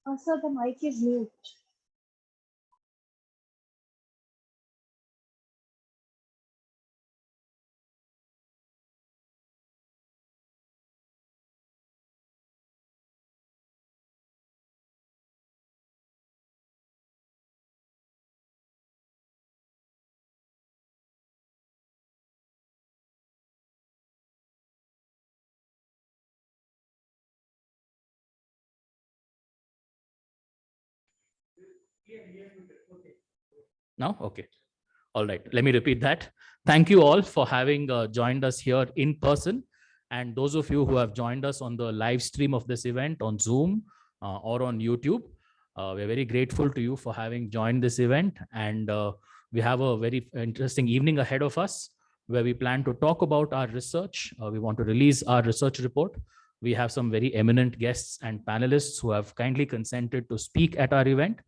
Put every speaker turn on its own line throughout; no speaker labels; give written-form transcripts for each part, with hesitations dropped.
Sir, the mic is mute.
Now, okay. All right, let me repeat that. Thank you all for having joined us here in person. And those of you who have joined us on the live stream of this event on Zoom or on YouTube, we're very grateful to you for having joined this event. And we have a very interesting evening ahead of us where we plan to talk about our research. We want to release our research report. We have some very eminent guests and panelists who have kindly consented to speak at our event.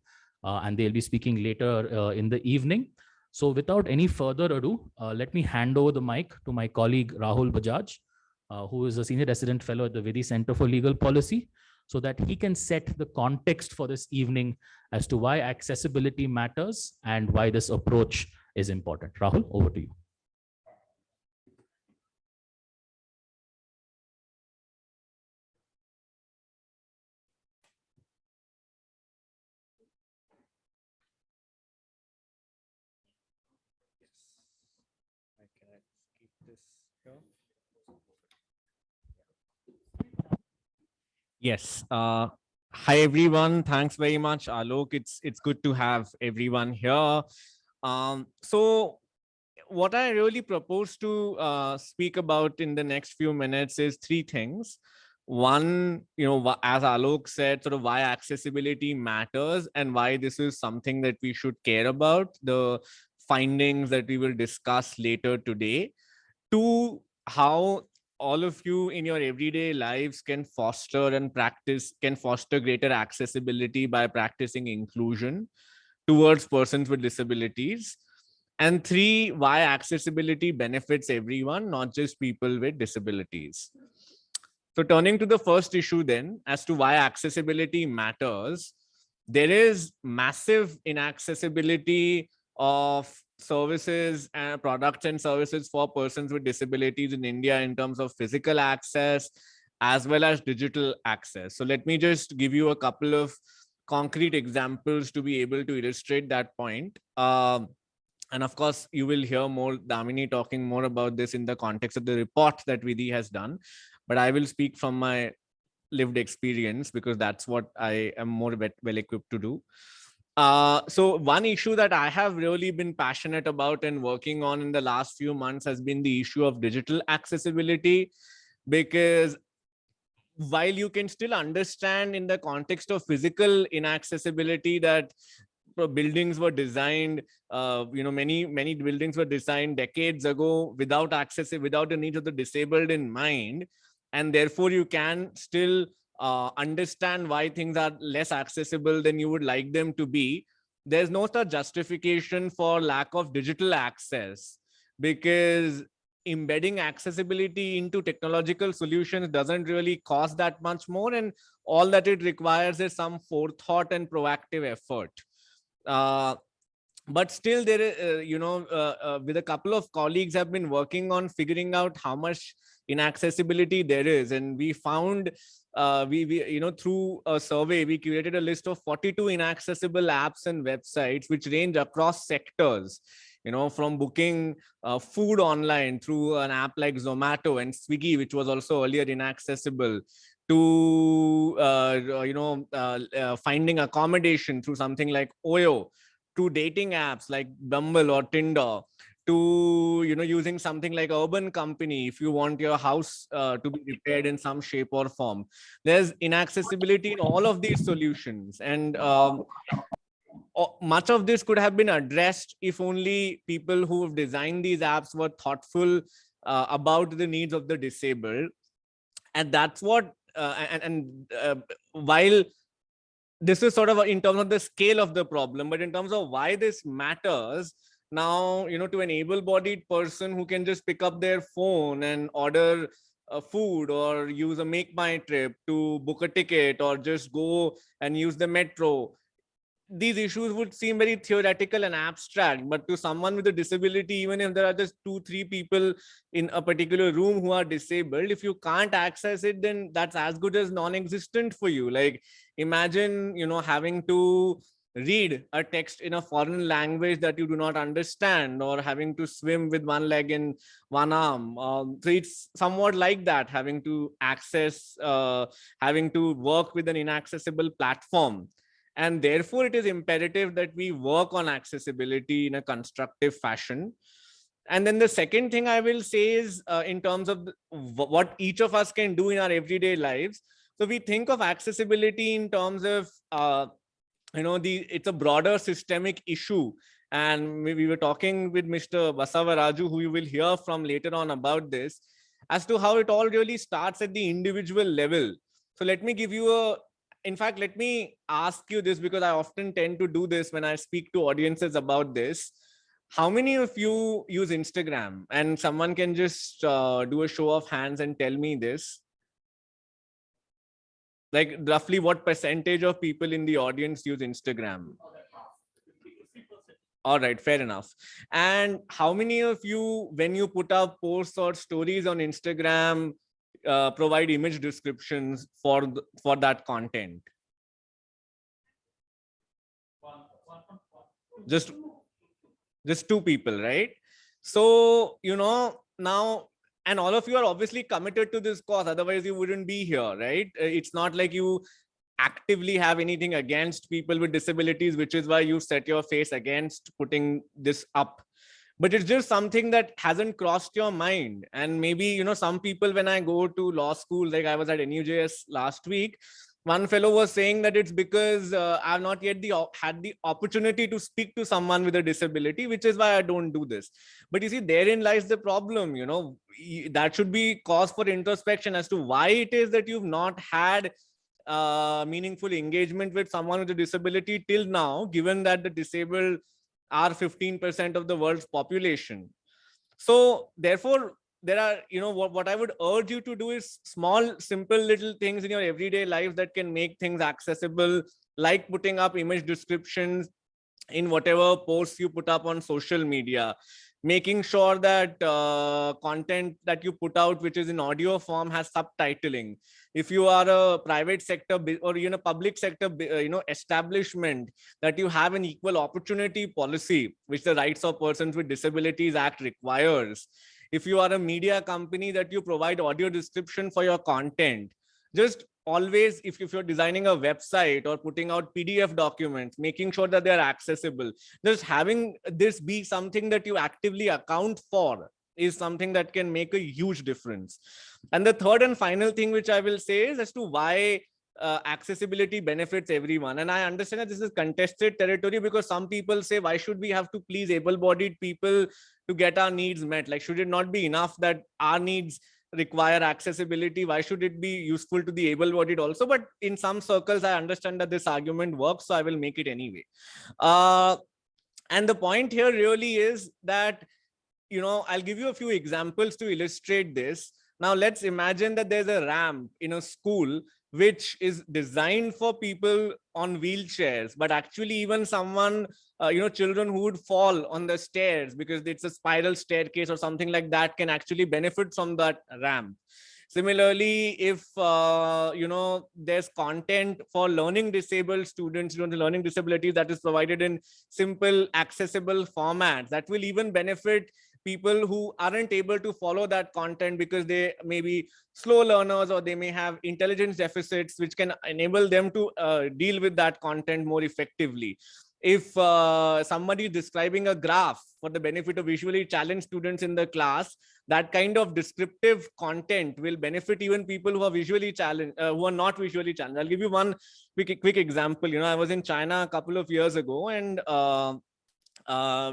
And they'll be speaking later in the evening. So without any further ado, let me hand over the mic to my colleague Rahul Bajaj, who is a senior resident fellow at the Vidhi Center for Legal Policy, so that he can set the context for this evening as to why accessibility matters and why this approach is important. Rahul, over to you.
Yes. Hi everyone. Thanks very much, Alok. It's good to have everyone here. So what I really propose to speak about in the next few minutes is three things. One, as Alok said, sort of why accessibility matters and why this is something that we should care about, the findings that we will discuss later today. Two, how all of you in your everyday lives can foster greater accessibility by practicing inclusion towards persons with disabilities. And three, why accessibility benefits everyone, not just people with disabilities. So turning to the first issue then, as to why accessibility matters, there is massive inaccessibility of services and products and services for persons with disabilities in India in terms of physical access as well as digital access. So let me just give you a couple of concrete examples to be able to illustrate that point. And of course, you will hear more Damini talking more about this in the context of the report that Vidhi has done. But I will speak from my lived experience because that's what I am more well equipped to do. So one issue that I have really been passionate about and working on in the last few months has been the issue of digital accessibility, because while you can still understand in the context of physical inaccessibility that buildings were designed, many buildings were designed decades ago without access, without the needs of the disabled in mind, and therefore you can still understand why things are less accessible than you would like them to be. There's no such justification for lack of digital access, because embedding accessibility into technological solutions doesn't really cost that much more, and all that it requires is some forethought and proactive effort. But still there is, with a couple of colleagues have been working on figuring out how much inaccessibility there is. And we found, through a survey, we created a list of 42 inaccessible apps and websites, which range across sectors, from booking food online through an app like Zomato and Swiggy, which was also earlier inaccessible, to, finding accommodation through something like Oyo, to dating apps like Bumble or Tinder, to using something like Urban Company if you want your house to be repaired in some shape or form. There's inaccessibility in all of these solutions, and much of this could have been addressed if only people who have designed these apps were thoughtful about the needs of the disabled. And that's what while this is sort of in terms of the scale of the problem, but in terms of why this matters now, to an able-bodied person who can just pick up their phone and order food, or use a Make My Trip to book a ticket, or just go and use the metro. These issues would seem very theoretical and abstract, but to someone with a disability, even if there are just 2-3 people in a particular room who are disabled, if you can't access it, then that's as good as non-existent for you. Like, imagine, having to read a text in a foreign language that you do not understand, or having to swim with one leg and one arm. So it's somewhat like that, having to having to work with an inaccessible platform. And therefore, it is imperative that we work on accessibility in a constructive fashion. And then the second thing I will say is, in terms of what each of us can do in our everyday lives. So we think of accessibility in terms of, it's a broader systemic issue. And we were talking with Mr. Basavaraju, who you will hear from later on about this, as to how it all really starts at the individual level. So let me give you let me ask you this, because I often tend to do this when I speak to audiences about this. How many of you use Instagram? And someone can just do a show of hands and tell me this. Like, roughly what percentage of people in the audience use Instagram? All right, fair enough. And how many of you, when you put up posts or stories on Instagram, provide image descriptions for that content? Just 2 people, right? So, now, and all of you are obviously committed to this cause, otherwise you wouldn't be here, right? It's not like you actively have anything against people with disabilities, which is why you set your face against putting this up. But it's just something that hasn't crossed your mind. And maybe, some people, when I go to law school, like I was at NUJS last week, one fellow was saying that it's because I've not yet had the opportunity to speak to someone with a disability, which is why I don't do this. But you see, therein lies the problem. That should be cause for introspection as to why it is that you've not had meaningful engagement with someone with a disability till now, given that the disabled are 15% of the world's population. So therefore, there are, what I would urge you to do is small, simple little things in your everyday life that can make things accessible, like putting up image descriptions in whatever posts you put up on social media, making sure that content that you put out, which is in audio form, has subtitling. If you are a private sector or public sector establishment, that you have an equal opportunity policy, which the Rights of Persons with Disabilities Act requires. If you are a media company, that you provide audio description for your content. Just always, if you're designing a website or putting out PDF documents, making sure that they're accessible, just having this be something that you actively account for is something that can make a huge difference. And the third and final thing which I will say is as to why accessibility benefits everyone. And I understand that this is contested territory, because some people say, why should we have to please able-bodied people to get our needs met? Like, should it not be enough that our needs require accessibility? Why should it be useful to the able-bodied also? But in some circles, I understand that this argument works, so I will make it anyway. And the point here really is that, I'll give you a few examples to illustrate this. Now, let's imagine that there's a ramp in a school which is designed for people on wheelchairs, but actually even someone, children who would fall on the stairs because it's a spiral staircase or something like that, can actually benefit from that ramp. Similarly, if there's content for learning disabled students, the learning disabilities, that is provided in simple, accessible formats, that will even benefit people who aren't able to follow that content because they may be slow learners, or they may have intelligence deficits, which can enable them to deal with that content more effectively. If somebody is describing a graph for the benefit of visually challenged students in the class, that kind of descriptive content will benefit even people who are visually challenged, who are not visually challenged. I'll give you one quick example. I was in China a couple of years ago, and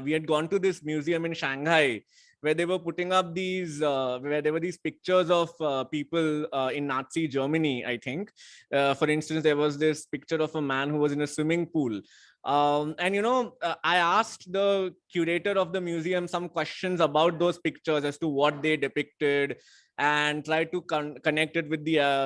we had gone to this museum in Shanghai where they were putting up these, where there were these pictures of people in Nazi Germany, I think. For instance, there was this picture of a man who was in a swimming pool. And, I asked the curator of the museum some questions about those pictures as to what they depicted, and tried to connect it with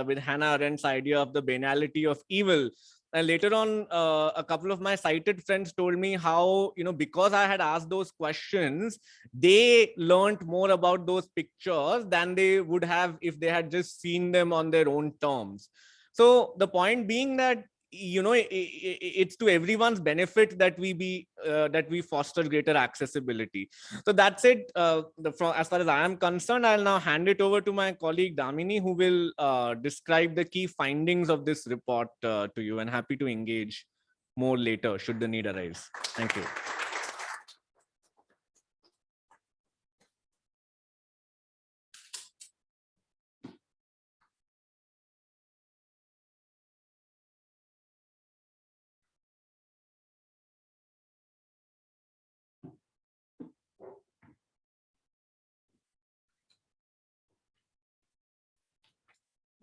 with Hannah Arendt's idea of the banality of evil. And later on, a couple of my sighted friends told me how, because I had asked those questions, they learned more about those pictures than they would have if they had just seen them on their own terms. So the point being that, it's to everyone's benefit that we foster greater accessibility. So that's it. As far as I am concerned, I'll now hand it over to my colleague Damini, who will describe the key findings of this report to you, and happy to engage more later should the need arise. Thank you.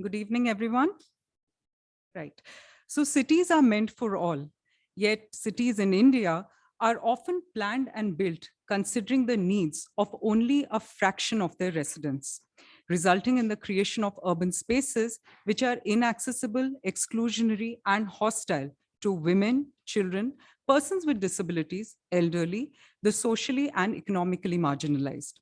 Good evening, everyone. Right. So cities are meant for all, yet cities in India are often planned and built considering the needs of only a fraction of their residents, resulting in the creation of urban spaces which are inaccessible, exclusionary, and hostile to women, children, persons with disabilities, elderly, the socially and economically marginalized.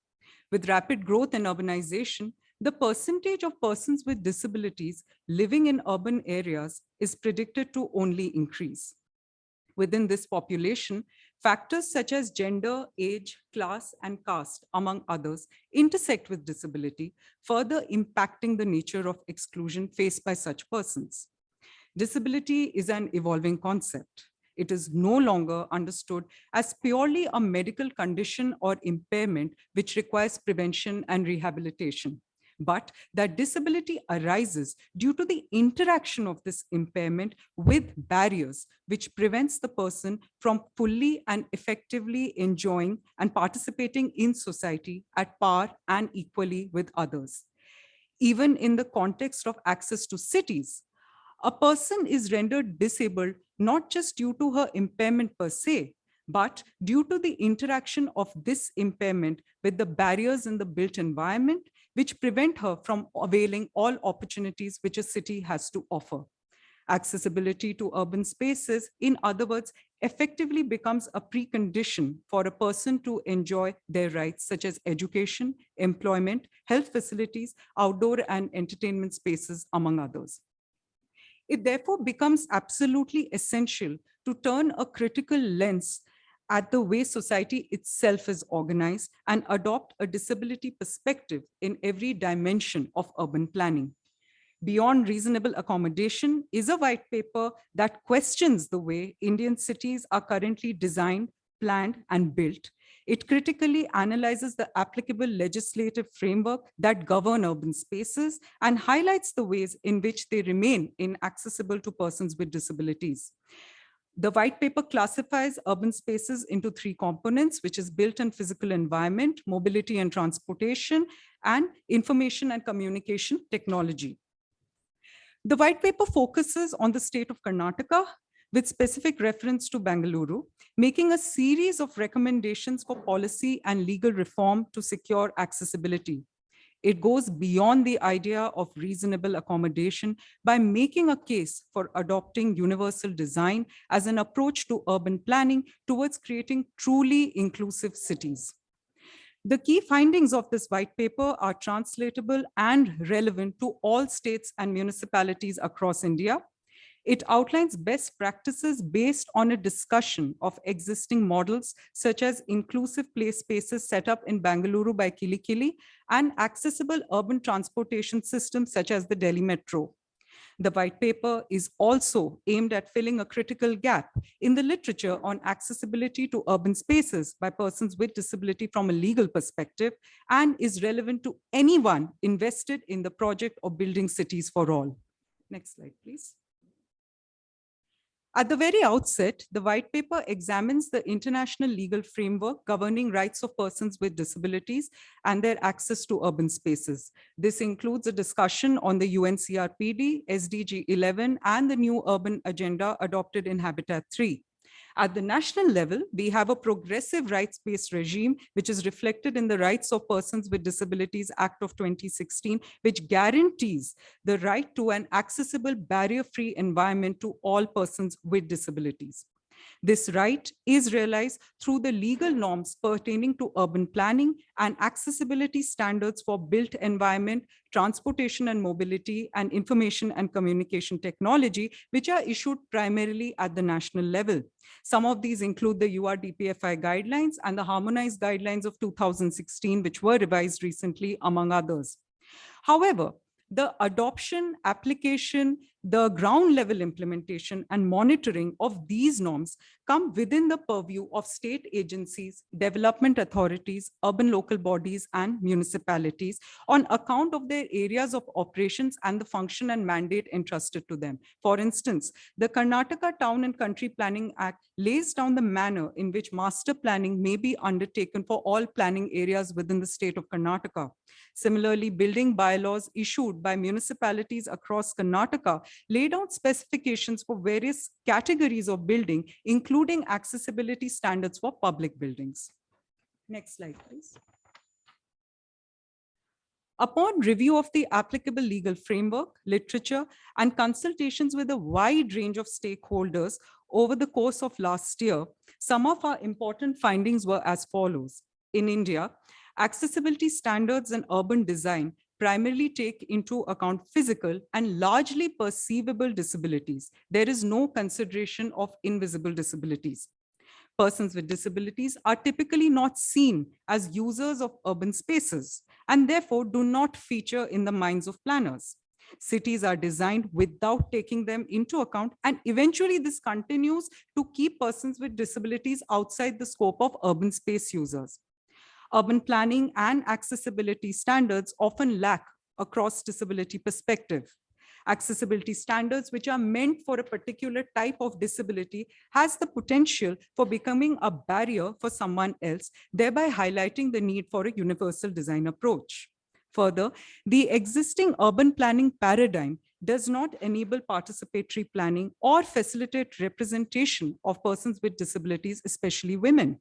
With rapid growth and urbanization, the percentage of persons with disabilities living in urban areas is predicted to only increase. Within this population, factors such as gender, age, class, and caste, among others, intersect with disability, further impacting the nature of exclusion faced by such persons. Disability is an evolving concept. It is no longer understood as purely a medical condition or impairment which requires prevention and rehabilitation, but that disability arises due to the interaction of this impairment with barriers which prevents the person from fully and effectively enjoying and participating in society at par and equally with others. Even in the context of access to cities, a person is rendered disabled not just due to her impairment per se, but due to the interaction of this impairment with the barriers in the built environment, which prevent her from availing all opportunities which a city has to offer. Accessibility to urban spaces, in other words, effectively becomes a precondition for a person to enjoy their rights such as education, employment, health facilities, outdoor and entertainment spaces, among others. It therefore becomes absolutely essential to turn a critical lens at the way society itself is organized and adopt a disability perspective in every dimension of urban planning. Beyond Reasonable Accommodation is a white paper that questions the way Indian cities are currently designed, planned, and built. It critically analyzes the applicable legislative framework that govern urban spaces and highlights the ways in which they remain inaccessible to persons with disabilities. The white paper classifies urban spaces into three components, which is built and physical environment, mobility and transportation, and information and communication technology. The white paper focuses on the state of Karnataka with specific reference to Bengaluru, making a series of recommendations for policy and legal reform to secure accessibility. It goes beyond the idea of reasonable accommodation by making a case for adopting universal design as an approach to urban planning towards creating truly inclusive cities. The key findings of this white paper are translatable and relevant to all states and municipalities across India. It outlines best practices based on a discussion of existing models, such as inclusive play spaces set up in Bengaluru by Kilikili and accessible urban transportation systems such as the Delhi Metro. The white paper is also aimed at filling a critical gap in the literature on accessibility to urban spaces by persons with disability from a legal perspective and is relevant to anyone invested in the project of building cities for all. Next slide, please. At the very outset, the white paper examines the international legal framework governing rights of persons with disabilities and their access to urban spaces. This includes a discussion on the UNCRPD, SDG 11, and the new urban agenda adopted in Habitat 3. At the national level, we have a progressive rights-based regime, which is reflected in the Rights of Persons with Disabilities Act of 2016, which guarantees the right to an accessible, barrier-free environment to all persons with disabilities. This right is realized through the legal norms pertaining to urban planning and accessibility standards for built environment, transportation and mobility, and information and communication technology, which are issued primarily at the national level. Some of these include the URDPFI guidelines and the harmonized guidelines of 2016, which were revised recently, among others. However, the adoption, application, the ground level implementation and monitoring of these norms come within the purview of state agencies, development authorities, urban local bodies, and municipalities on account of their areas of operations and the function and mandate entrusted to them. For instance, the Karnataka Town and Country Planning Act lays down the manner in which master planning may be undertaken for all planning areas within the state of Karnataka. Similarly, building bylaws issued by municipalities across Karnataka lay down specifications for various categories of building, including accessibility standards for public buildings. Next slide, please. Upon review of the applicable legal framework, literature, and consultations with a wide range of stakeholders over the course of last year, some of our important findings were as follows. In India, accessibility standards and urban design primarily take into account physical and largely perceivable disabilities. There is no consideration of invisible disabilities. Persons with disabilities are typically not seen as users of urban spaces and therefore do not feature in the minds of planners. Cities are designed without taking them into account, and eventually this continues to keep persons with disabilities outside the scope of urban space users. Urban planning and accessibility standards often lack a cross-disability perspective. Accessibility standards, which are meant for a particular type of disability, has the potential for becoming a barrier for someone else, thereby highlighting the need for a universal design approach. Further, the existing urban planning paradigm does not enable participatory planning or facilitate representation of persons with disabilities, especially women.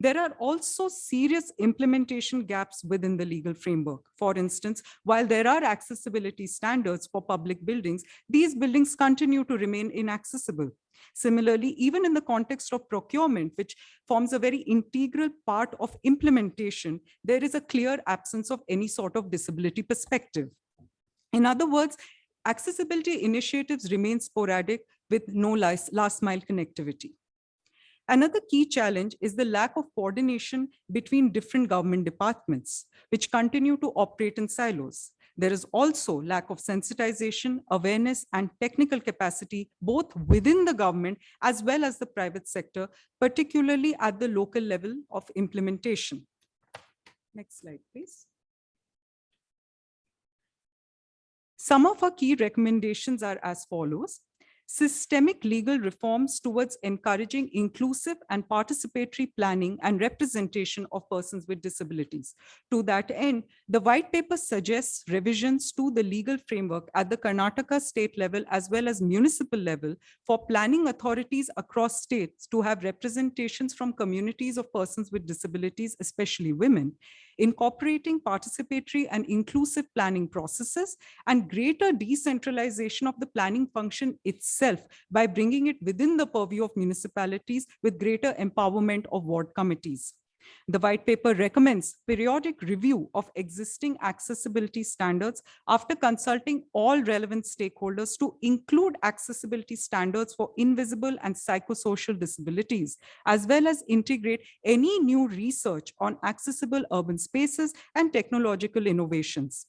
There are also serious implementation gaps within the legal framework. For instance, while there are accessibility standards for public buildings, these buildings continue to remain inaccessible. Similarly, even in the context of procurement, which forms a very integral part of implementation, there is a clear absence of any sort of disability perspective. In other words, accessibility initiatives remain sporadic with no last mile connectivity. Another key challenge is the lack of coordination between different government departments, which continue to operate in silos. There is also lack of sensitization, awareness, and technical capacity, both within the government as well as the private sector, particularly at the local level of implementation. Next slide, please. Some of our key recommendations are as follows. Systemic legal reforms towards encouraging inclusive and participatory planning and representation of persons with disabilities. To that end, the white paper suggests revisions to the legal framework at the Karnataka state level as well as municipal level for planning authorities across states to have representations from communities of persons with disabilities, especially women, incorporating participatory and inclusive planning processes and greater decentralization of the planning function itself by bringing it within the purview of municipalities with greater empowerment of ward committees. The white paper recommends periodic review of existing accessibility standards after consulting all relevant stakeholders to include accessibility standards for invisible and psychosocial disabilities, as well as integrate any new research on accessible urban spaces and technological innovations.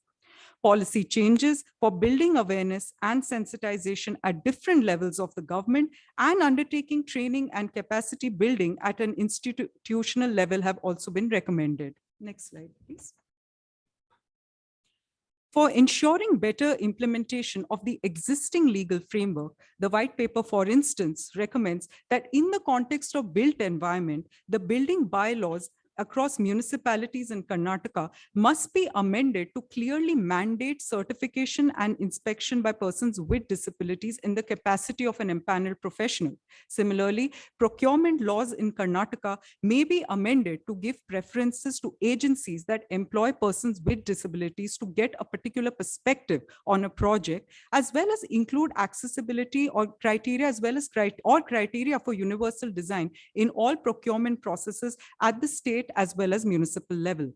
Policy changes for building awareness and sensitization at different levels of the government and undertaking training and capacity building at an institutional level have also been recommended. Next slide, please. For ensuring better implementation of the existing legal framework, the white paper, for instance, recommends that in the context of built environment, the building bylaws across municipalities in Karnataka must be amended to clearly mandate certification and inspection by persons with disabilities in the capacity of an empaneled professional. Similarly, procurement laws in Karnataka may be amended to give preferences to agencies that employ persons with disabilities to get a particular perspective on a project, as well as include accessibility or criteria, as well as criteria for universal design in all procurement processes at the state as well as municipal level.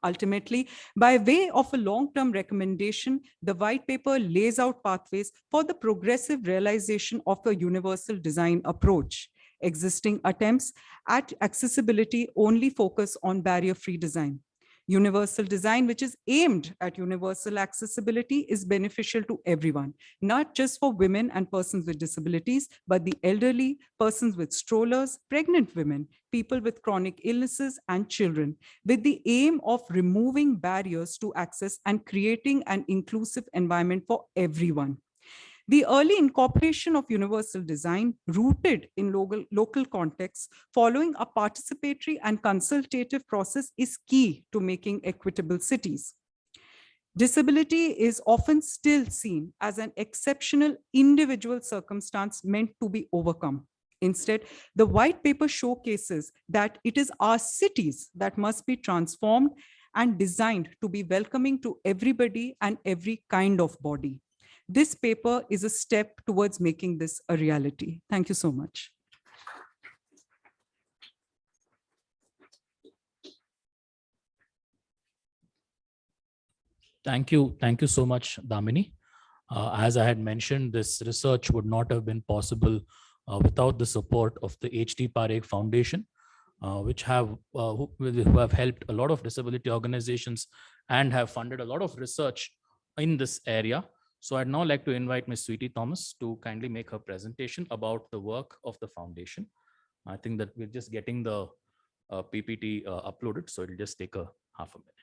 Ultimately, by way of a long-term recommendation, the white paper lays out pathways for the progressive realization of a universal design approach. Existing attempts at accessibility only focus on barrier-free design. Universal design, which is aimed at universal accessibility, is beneficial to everyone, not just for women and persons with disabilities, but the elderly, persons with strollers, pregnant women, people with chronic illnesses, and children, with the aim of removing barriers to access and creating an inclusive environment for everyone. The early incorporation of universal design, rooted in local contexts, following a participatory and consultative process, is key to making equitable cities. Disability is often still seen as an exceptional individual circumstance meant to be overcome. Instead, the white paper showcases that it is our cities that must be transformed and designed to be welcoming to everybody and every kind of body. This paper is a step towards making this a reality. Thank you so much.
Thank you. Thank you so much, Damini. As I had mentioned, this research would not have been possible without the support of the H.D. Parekh Foundation, which who have helped a lot of disability organizations and have funded a lot of research in this area. So I'd now like to invite Ms. Sweetie Thomas to kindly make her presentation about the work of the foundation. I think that we're just getting the PPT uploaded, so it'll just take a half a minute.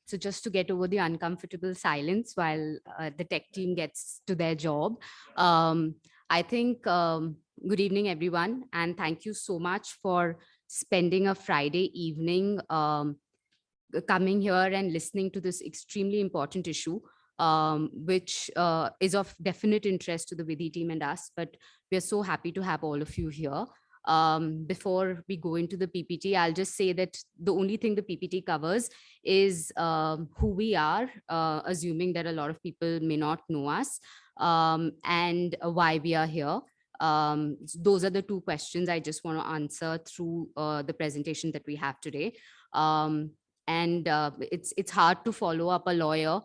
So just to get over the uncomfortable silence while the tech team gets to their job, I think good evening, everyone, and thank you so much for spending a Friday evening coming here and listening to this extremely important issue, which is of definite interest to the Vidhi team and us, but we're so happy to have all of you here. Before we go into the PPT, I'll just say that the only thing the PPT covers is who we are, assuming that a lot of people may not know us, and why we are here. Those are the two questions I just want to answer through the presentation that we have today. And it's hard to follow up a lawyer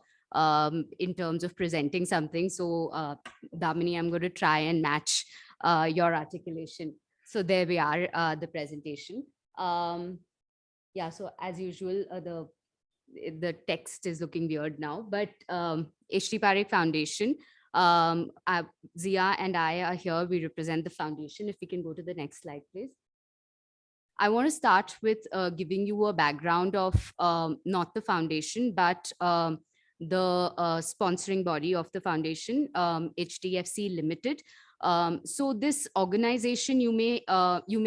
in terms of presenting something. So Damini, I'm going to try and match your articulation. So there we are, the presentation. Yeah, so as usual, the text is looking weird now, but H.D. Parekh Foundation, Ziaa and I are here. We represent the foundation. If we can go to the next slide, please. I want to start with giving you a background of not the foundation, but the sponsoring body of the foundation, HDFC Limited. So this organization, you may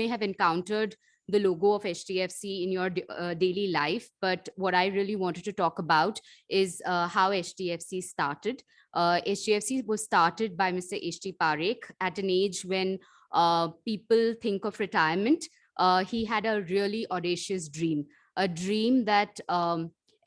have encountered the logo of HDFC in your daily life, but what I really wanted to talk about is how HDFC started. HDFC was started by Mr. H.T. Parekh at an age when people think of retirement. He had a really audacious dream, a dream that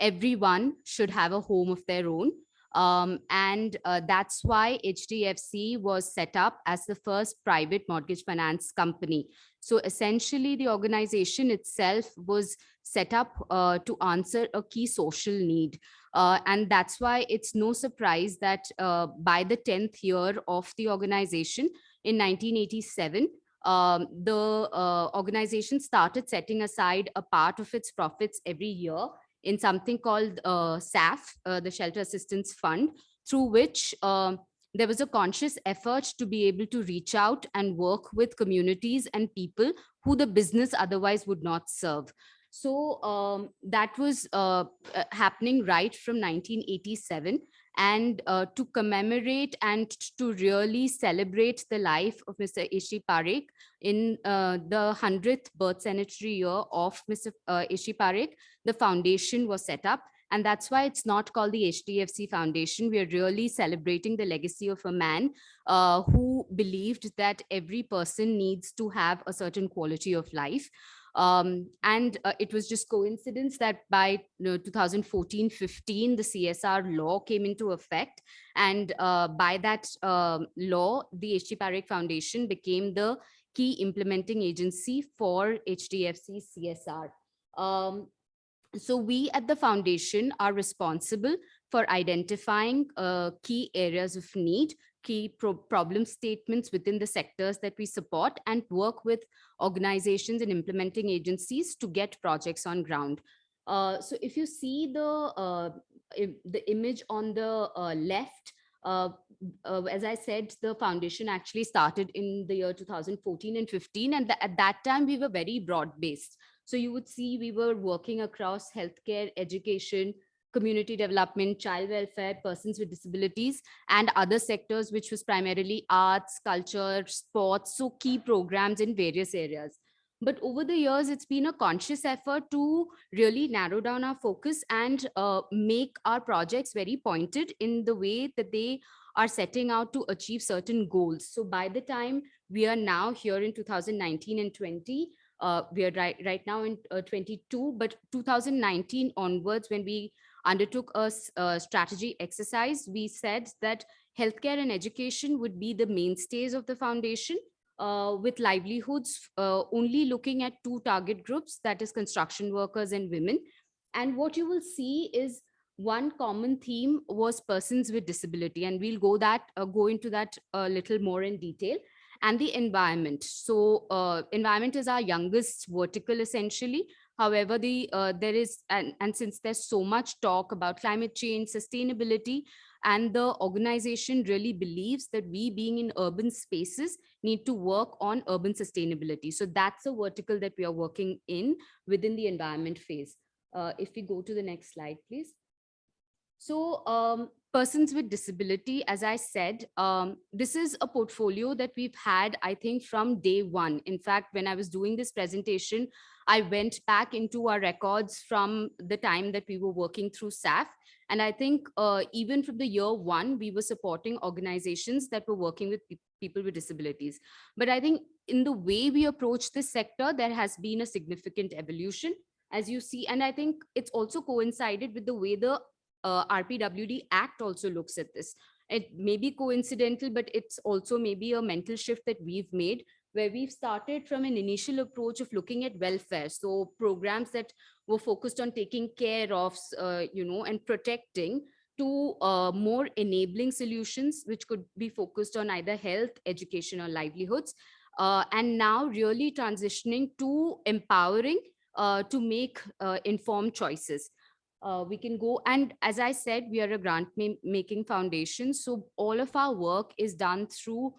everyone should have a home of their own. And that's why HDFC was set up as the first private mortgage finance company. So essentially, the organization itself was set up to answer a key social need. And that's why it's no surprise that by the 10th year of the organization in 1987, the organization started setting aside a part of its profits every year in something called SAF, the Shelter Assistance Fund, through which there was a conscious effort to be able to reach out and work with communities and people who the business otherwise would not serve. So that was happening right from 1987. And to commemorate and to really celebrate the life of Mr. H.T. Parekh in the 100th birth centenary year of Mr. H.T. Parekh, the foundation was set up. And that's why it's not called the HDFC Foundation. We are really celebrating the legacy of a man who believed that every person needs to have a certain quality of life. And it was just coincidence that by 2014-15, the CSR law came into effect. And by that law, the H.T. Parekh Foundation became the key implementing agency for HDFC CSR. So we at the foundation are responsible for identifying key areas of need, key problem statements within the sectors that we support, and work with organizations and implementing agencies to get projects on ground. So if you see the image on the left, as I said, the foundation actually started in the year 2014 and 15, and at that time we were very broad-based. So you would see we were working across healthcare, education, community development, child welfare, persons with disabilities, and other sectors, which was primarily arts, culture, sports, so key programs in various areas. But over the years, it's been a conscious effort to really narrow down our focus and make our projects very pointed in the way that they are setting out to achieve certain goals. So by the time we are now here in 2019 and 20, we are right now in 22, but 2019 onwards, when we undertook a strategy exercise, we said that healthcare and education would be the mainstays of the foundation, with livelihoods only looking at two target groups, that is construction workers and women. And what you will see is one common theme was persons with disability, and we'll go into that a little more in detail. And the environment. So environment is our youngest vertical essentially. However, there is, and since there's so much talk about climate change, sustainability, and the organization really believes that we being in urban spaces need to work on urban sustainability. So that's a vertical that we are working in within the environment phase. If we go to the next slide, please. So persons with disability, as I said, this is a portfolio that we've had, I think, from day one. In fact, when I was doing this presentation, I went back into our records from the time that we were working through SAF. And I think even from the year one, we were supporting organizations that were working with people with disabilities. But I think in the way we approach this sector, there has been a significant evolution, as you see. And I think it's also coincided with the way the RPWD Act also looks at this. It may be coincidental, but it's also maybe a mental shift that we've made, where we've started from an initial approach of looking at welfare. So programs that were focused on taking care of, and protecting, to more enabling solutions, which could be focused on either health, education, or livelihoods. And now really transitioning to empowering to make informed choices. We can go, and as I said, we are a grant making foundation. So all of our work is done through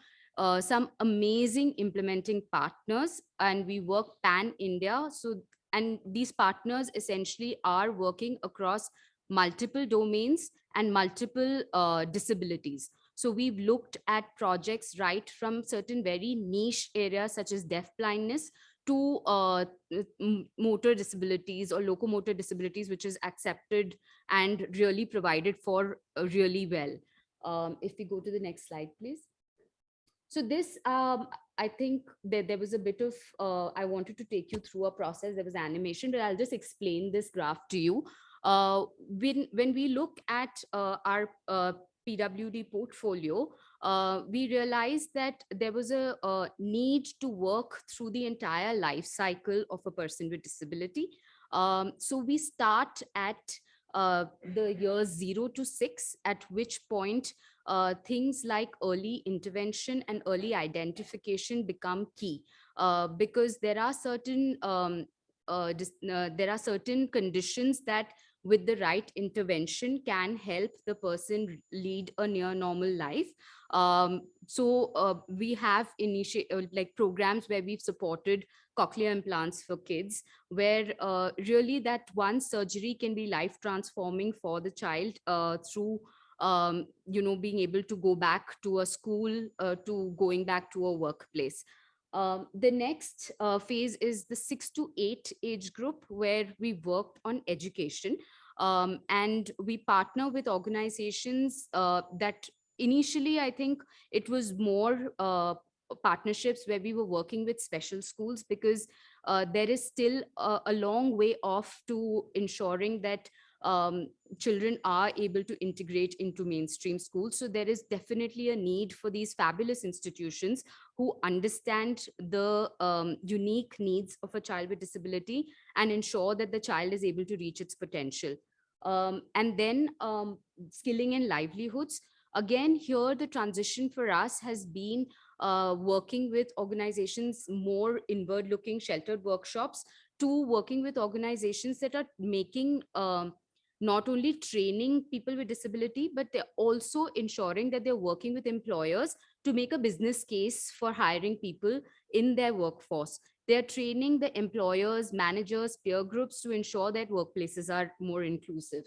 some amazing implementing partners, and we work pan India. So, and these partners essentially are working across multiple domains and multiple disabilities. So we've looked at projects right from certain very niche areas such as deaf blindness to motor disabilities or locomotor disabilities, which is accepted and really provided for really well. If we go to the next slide, please. So this, I think there was a bit of, I wanted to take you through a process. There was animation, but I'll just explain this graph to you. When we look at our PWD portfolio, we realized that there was a need to work through the entire life cycle of a person with disability. So we start at the years 0 to 6, at which point things like early intervention and early identification become key, because there are certain there are certain conditions that with the right intervention can help the person lead a near normal life. We have like programs where we've supported cochlear implants for kids, where really that one surgery can be life transforming for the child, through being able to go back to a school, to going back to a workplace. The next phase is the 6 to 8 age group, where we worked on education. And we partner with organizations that initially, I think it was more partnerships where we were working with special schools, because there is still a long way off to ensuring that children are able to integrate into mainstream schools. So there is definitely a need for these fabulous institutions who understand the unique needs of a child with disability and ensure that the child is able to reach its potential. And then skilling and livelihoods. Again, here the transition for us has been working with organizations, more inward looking sheltered workshops, to working with organizations that are making not only training people with disability, but they're also ensuring that they're working with employers to make a business case for hiring people in their workforce. They're training the employers, managers, peer groups to ensure that workplaces are more inclusive.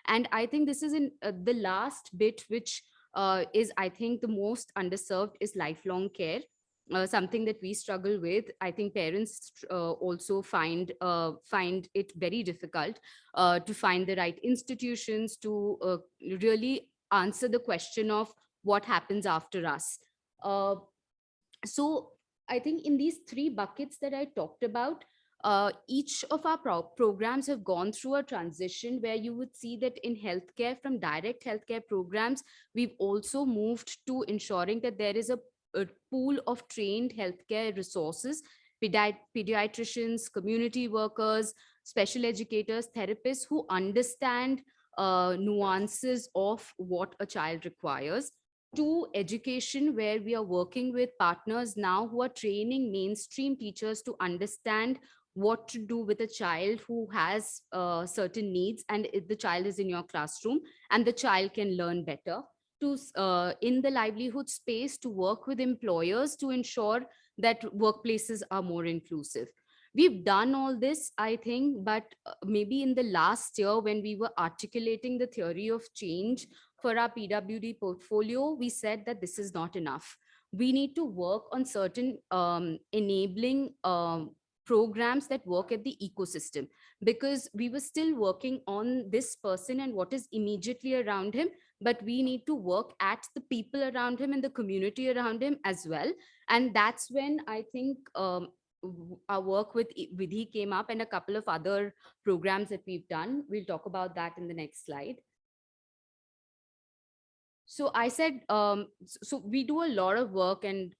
And I think this is in the last bit, which is, I think, the most underserved, is lifelong care. Something that we struggle with. I think parents also find it very difficult to find the right institutions to really answer the question of what happens after us. Uh, so I think in these three buckets that I talked about, each of our programs have gone through a transition, where you would see that in healthcare, from direct healthcare programs, we've also moved to ensuring that there is a pool of trained healthcare resources, pediatricians, community workers, special educators, therapists who understand nuances of what a child requires, to education, where we are working with partners now who are training mainstream teachers to understand what to do with a child who has certain needs, and if the child is in your classroom and the child can learn better, to in the livelihood space, to work with employers to ensure that workplaces are more inclusive. We've done all this, I think, but maybe in the last year, when we were articulating the theory of change for our PWD portfolio, we said that this is not enough. We need to work on certain enabling programs that work at the ecosystem, because we were still working on this person and what is immediately around him, but we need to work at the people around him and the community around him as well. And that's when I think our work with Vidhi came up, and a couple of other programs that we've done. We'll talk about that in the next slide. So I said, so we do a lot of work, and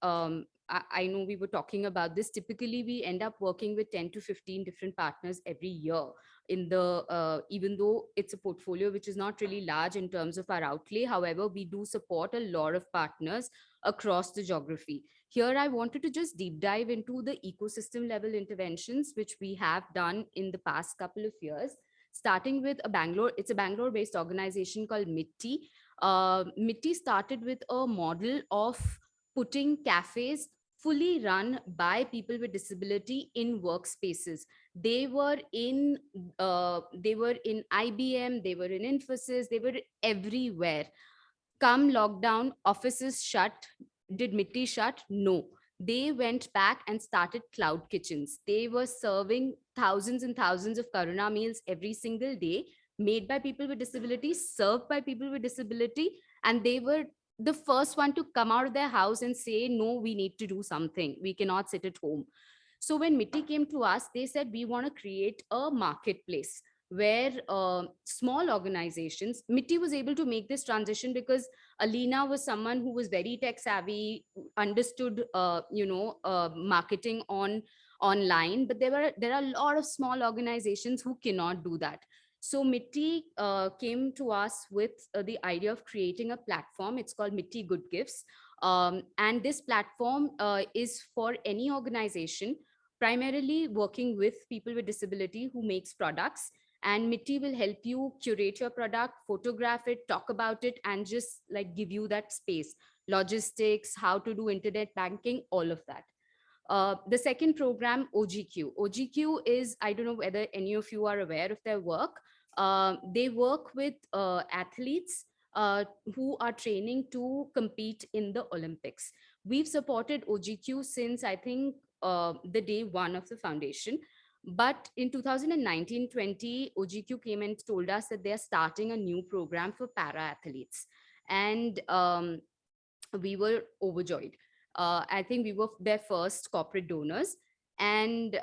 I know we were talking about this. Typically, we end up working with 10 to 15 different partners every year in the, even though it's a portfolio which is not really large in terms of our outlay. However, we do support a lot of partners across the geography. Here, I wanted to just deep dive into the ecosystem level interventions, which we have done in the past couple of years, starting with Bangalore. It's a Bangalore based organization called Mitti. Mitti started with a model of putting cafes fully run by people with disability in workspaces. They were in IBM, they were in Infosys, they were everywhere. Come lockdown, offices shut. Did Mitti shut? No. They went back and started cloud kitchens. They were serving thousands and thousands of Karuna meals every single day, made by people with disabilities, served by people with disability. And they were the first one to come out of their house and say, no, we need to do something. We cannot sit at home. So when Mitti came to us, they said, we want to create a marketplace where small organizations, Mitti was able to make this transition because Alina was someone who was very tech savvy, understood, marketing online, but there are a lot of small organizations who cannot do that. So Mitti came to us with the idea of creating a platform. It's called Mitti Good Gifts. And this platform is for any organization, primarily working with people with disability who makes products. And Mitti will help you curate your product, photograph it, talk about it, and just like give you that space, logistics, how to do internet banking, all of that. The second program, OGQ. OGQ is, I don't know whether any of you are aware of their work. They work with athletes who are training to compete in the Olympics. We've supported OGQ since, I think, the day one of the foundation. But in 2019-20, OGQ came and told us that they are starting a new program for para athletes. And we were overjoyed. I think we were their first corporate donors. And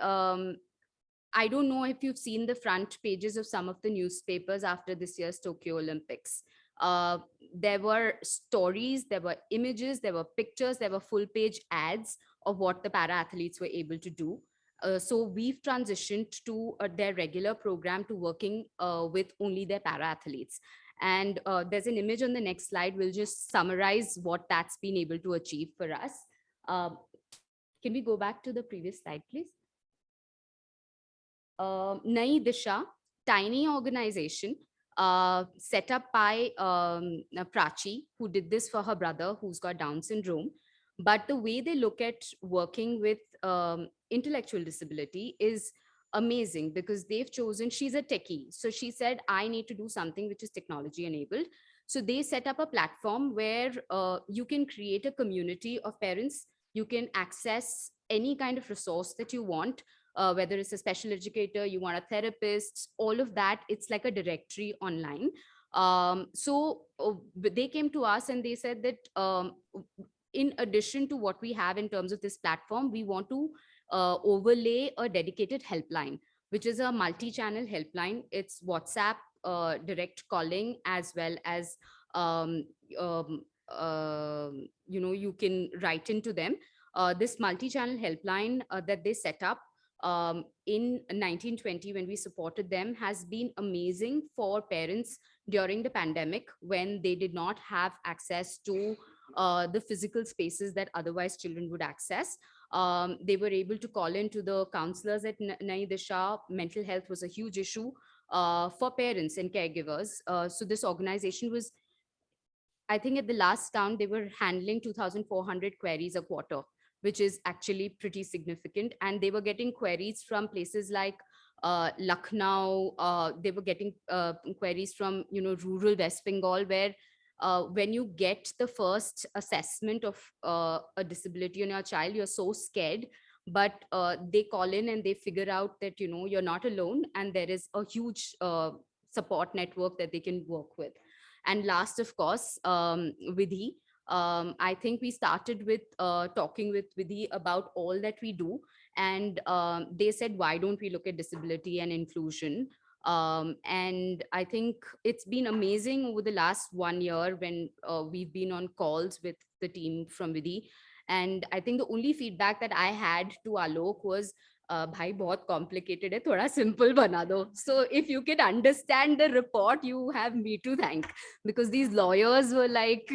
I don't know if you've seen the front pages of some of the newspapers after this year's Tokyo Olympics. There were stories, there were images, there were pictures, there were full page ads of what the para athletes were able to do. So we've transitioned to their regular program to working with only their para athletes. And there's an image on the next slide. We'll just summarize what that's been able to achieve for us. Can we go back to the previous slide, please? Nai Disha, tiny organization set up by Prachi, who did this for her brother who's got Down syndrome. But the way they look at working with intellectual disability is amazing because they've chosen, she's a techie. So she said, I need to do something which is technology enabled. So they set up a platform where you can create a community of parents. You can access any kind of resource that you want, whether it's a special educator, you want a therapist, all of that. It's like a directory online. So they came to us and they said that in addition to what we have in terms of this platform, we want to overlay a dedicated helpline, which is a multi-channel helpline. It's WhatsApp, direct calling, as well as you can write into them. This multi-channel helpline that they set up in 1920 when we supported them has been amazing for parents during the pandemic when they did not have access to the physical spaces that otherwise children would access. They were able to call in to the counselors at Nai Disha. Mental health was a huge issue for parents and caregivers. So this organization was, I think at the last count, they were handling 2,400 queries a quarter, which is actually pretty significant. And they were getting queries from places like Lucknow. They were getting queries from, rural West Bengal, where when you get the first assessment of a disability on your child, you're so scared. But they call in and they figure out that, you're not alone. And there is a huge support network that they can work with. And last, of course, Vidhi. I think we started with talking with Vidhi about all that we do. And they said, why don't we look at disability and inclusion? And I think it's been amazing over the last 1 year when we've been on calls with the team from Vidhi. And I think the only feedback that I had to Alok was, bhai bahut complicated hai, thoda simple bana do. So if you can understand the report, you have me to thank, because these lawyers were like,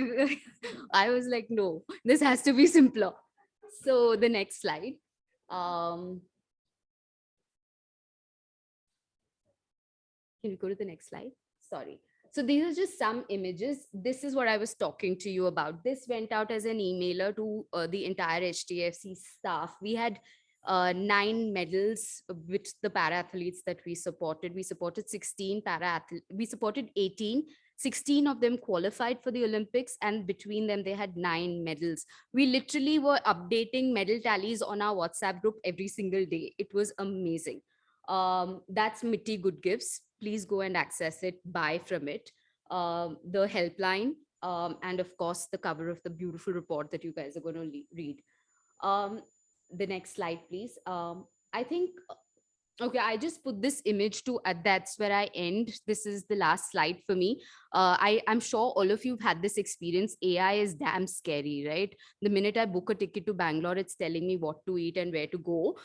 I was like, no, this has to be simpler. So the next slide. Can we go to the next slide? Sorry. So these are just some images. This is what I was talking to you about. This went out as an emailer to the entire HDFC staff. We had 9 medals with the para athletes that we supported. We supported 16 para athletes. We supported 18, 16 of them qualified for the Olympics, and between them, they had 9 medals. We literally were updating medal tallies on our WhatsApp group every single day. It was amazing. That's Mitti Good Gifts. Please go and access it, buy from it. The helpline, and of course, the cover of the beautiful report that you guys are going to read. The next slide, please. I think, okay, I just put this image to, that's where I end. This is the last slide for me. I'm sure all of you have had this experience. AI is damn scary, right? The minute I book a ticket to Bangalore, it's telling me what to eat and where to go.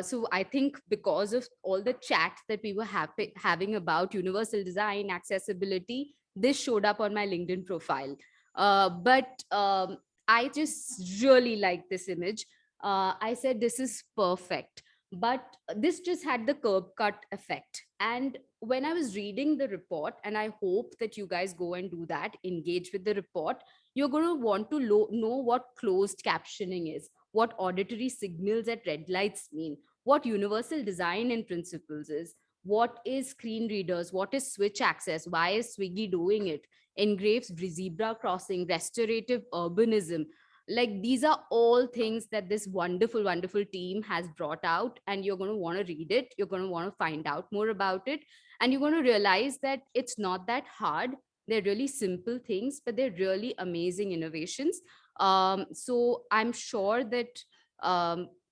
So I think because of all the chat that we were having about universal design, accessibility, this showed up on my LinkedIn profile. But I just really like this image. I said, this is perfect. But this just had the curb cut effect. And when I was reading the report, and I hope that you guys go and do that, engage with the report, you're going to want to know what closed captioning is, what auditory signals at red lights mean, what universal design in principles is, what is screen readers, what is switch access, why is Swiggy doing it, engraved zebra crossing, restorative urbanism. Like, these are all things that this wonderful, wonderful team has brought out, and you're going to want to read it. You're going to want to find out more about it. And you're going to realize that it's not that hard. They're really simple things, but they're really amazing innovations. So I'm sure that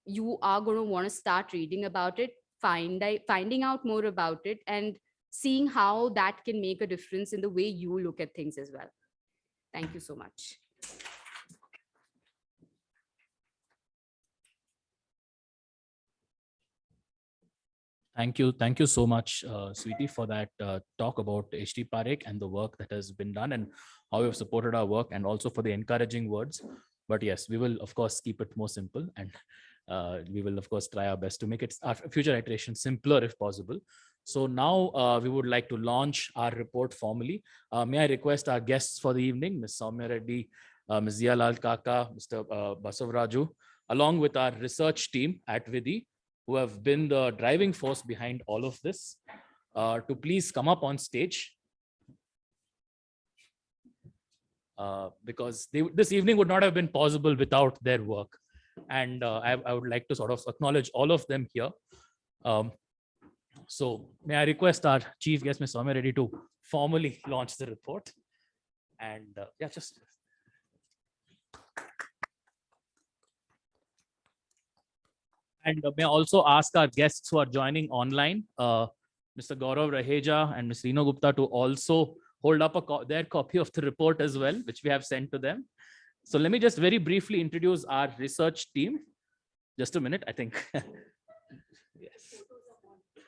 you are going to want to start reading about it, finding out more about it, and seeing how that can make a difference in the way you look at things as well. Thank you so much.
Thank you so much, Sweetie, for that talk about H.T. Parekh and the work that has been done and how you've supported our work, and also for the encouraging words. But yes, we will of course keep it more simple, and we will of course try our best to make it our future iteration simpler if possible. So now we would like to launch our report formally. May I request our guests for the evening, Ms. Sowmya Reddy, Ms. Ziaa Lalkaka, Mr. Basavaraju, along with our research team at Vidhi, who have been the driving force behind all of this, to please come up on stage. Because this evening would not have been possible without their work. And I would like to sort of acknowledge all of them here. So may I request our chief guest, Ms. Sowmya Reddy, to formally launch the report. And yeah, just... And may I also ask our guests who are joining online, Mr. Gaurav, Raheja, and Ms. Rino Gupta, to also hold up their copy of the report as well, which we have sent to them. So let me just very briefly introduce our research team. Just a minute, I think. Yes.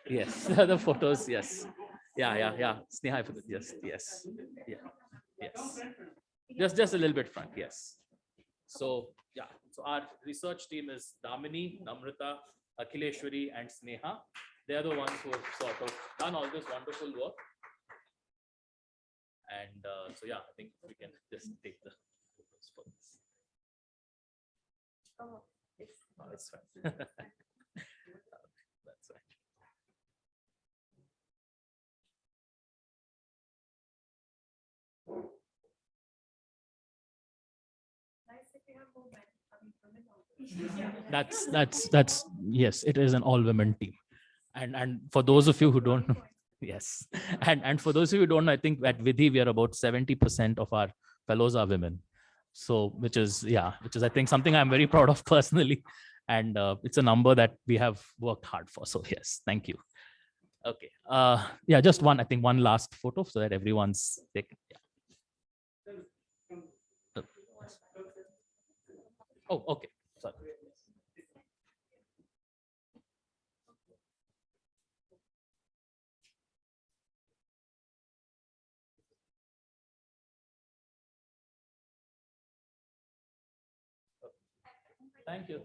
Yes, the photos, yes. Yeah. Sneha, yes. Yeah. Yes. Just a little bit front, yes. So yeah, so our research team is Damini, Namrata, Akhileshwari, and Sneha. They are the ones who have sort of done all this wonderful work. And so yeah, I think we can just take the photos for this. Oh, that's fine. That's right. That's yes, it is an all-women team. And for those of you who don't know, yes, and for those of you who don't know, I think at Vidhi we are about 70% of our fellows are women. So which is I think something I'm very proud of personally, and it's a number that we have worked hard for. So yes, thank you. Okay, yeah, just one last photo so that everyone's taken. Yeah. Oh, okay. Sorry.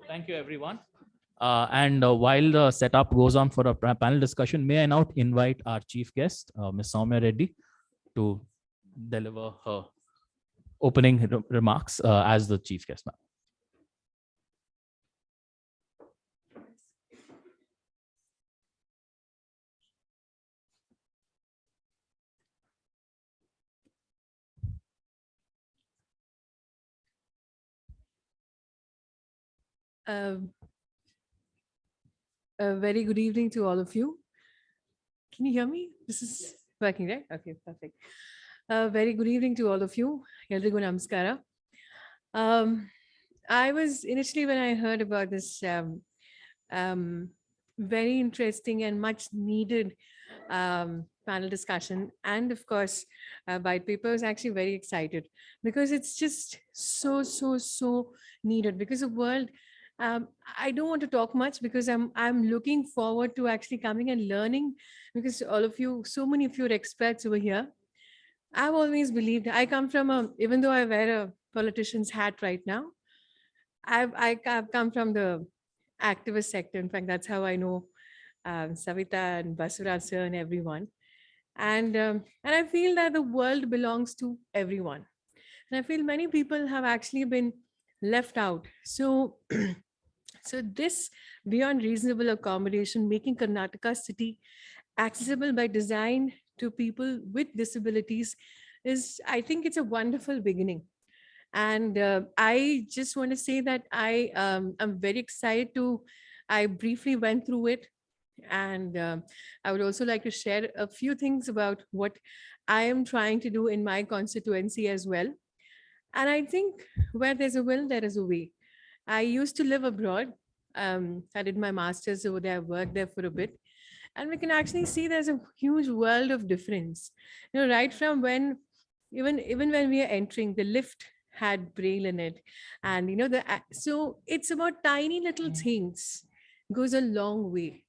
Thank you, everyone. And while the setup goes on for a panel discussion, may I now invite our chief guest, Ms. Sowmya Reddy, to deliver her opening remarks as the chief guest.
Um, a very good evening to all of you. Can you hear me? This is working, right? Okay, perfect. Very good evening to all of you. Eldrigu namaskara. I was initially, when I heard about this um, very interesting and much needed panel discussion, and of course, white paper, I was actually very excited because it's just so needed. Because the world, I don't want to talk much because I'm looking forward to actually coming and learning, because all of you, so many of you are experts over here. I've always believed, I come from a, even though I wear a politician's hat right now, I've come from the activist sector. In fact, that's how I know Savita and Basavaraju sir and everyone. And I feel that the world belongs to everyone. And I feel many people have actually been left out. So, so this beyond reasonable accommodation, making Karnataka city accessible by design to people with disabilities is, I think it's a wonderful beginning. And I just want to say that I'm very excited to, I briefly went through it. And I would also like to share a few things about what I am trying to do in my constituency as well. And I think where there's a will, there is a way. I used to live abroad. I did my master's over there, I worked there for a bit. And we can actually see there's a huge world of difference. You know, right from when, even when we are entering, the lift had braille in it. And, you know, so it's about tiny little things, goes a long way.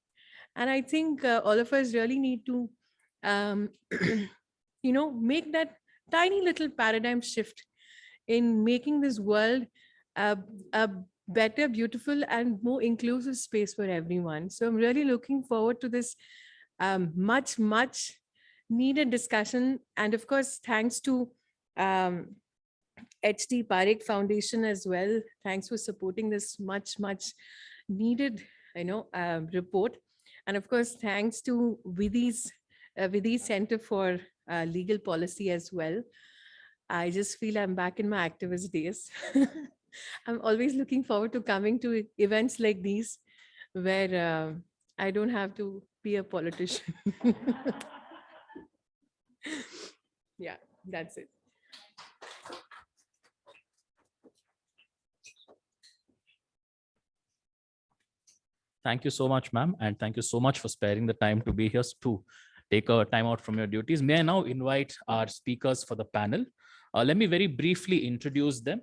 And I think all of us really need to, um, you know, make that tiny little paradigm shift in making this world a better, beautiful, and more inclusive space for everyone. So I'm really looking forward to this much needed discussion. And of course, thanks to um, HD Parekh Foundation as well. Thanks for supporting this much needed, report. And of course, thanks to Vidhi Center for Legal Policy as well. I just feel I'm back in my activist days. I'm always looking forward to coming to events like these where I don't have to be a politician. Yeah, that's it.
Thank you so much, ma'am. And thank you so much for sparing the time to be here to take a time out from your duties. May I now invite our speakers for the panel? Let me very briefly introduce them.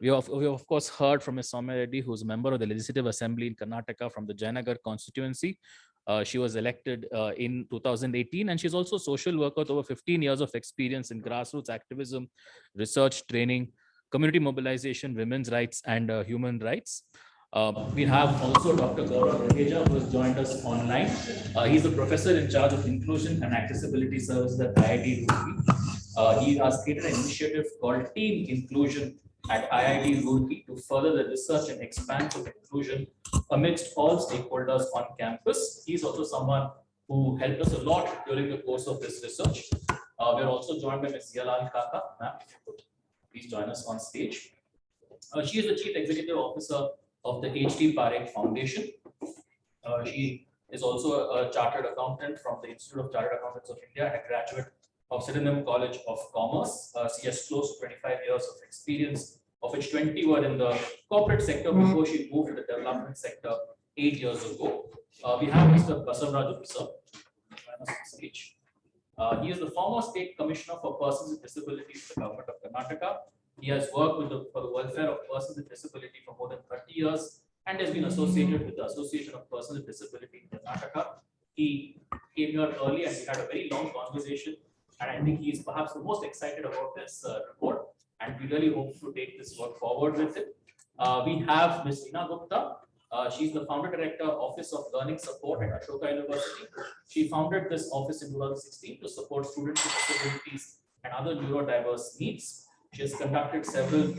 We have of course heard from Ms. Sowmya Reddy, who's a member of the Legislative Assembly in Karnataka from the Jayanagar constituency. She was elected in 2018, and she's also a social worker with over 15 years of experience in grassroots activism, research, training, community mobilization, women's rights, and human rights. We have also Dr. Gaurav, Raheja, who has joined us online. He's a professor in charge of inclusion and accessibility services at IIT Roorkee. He has created an initiative called Team Inclusion at IIT Roorkee to further the research and expansion of inclusion amidst all stakeholders on campus. He's also someone who helped us a lot during the course of this research. We're also joined by Ms. Ziaa Lalkaka. Ma'am, if you could please join us on stage. She is the Chief Executive Officer of the HD Parekh Foundation. She is also a chartered accountant from the Institute of Chartered Accountants of India and a graduate of Sydenham College of Commerce. She has close to 25 years of experience, of which 20 were in the corporate sector before she moved to the development sector 8 years ago. We have Mr. Basavaraju, sir. He is the former State Commissioner for Persons with Disabilities in the Government of Karnataka. He has worked for the welfare of persons with disability for more than 30 years and has been associated with the Association of Persons with Disability in Karnataka. He came here early and we had a very long conversation, and I think he is perhaps the most excited about this report, and we really hope to take this work forward with it. We have Ms. Sneha Gupta. She's the founder director, Office of Learning Support at Ashoka University. She founded this office in 2016 to support students with disabilities and other neurodiverse needs. She has conducted several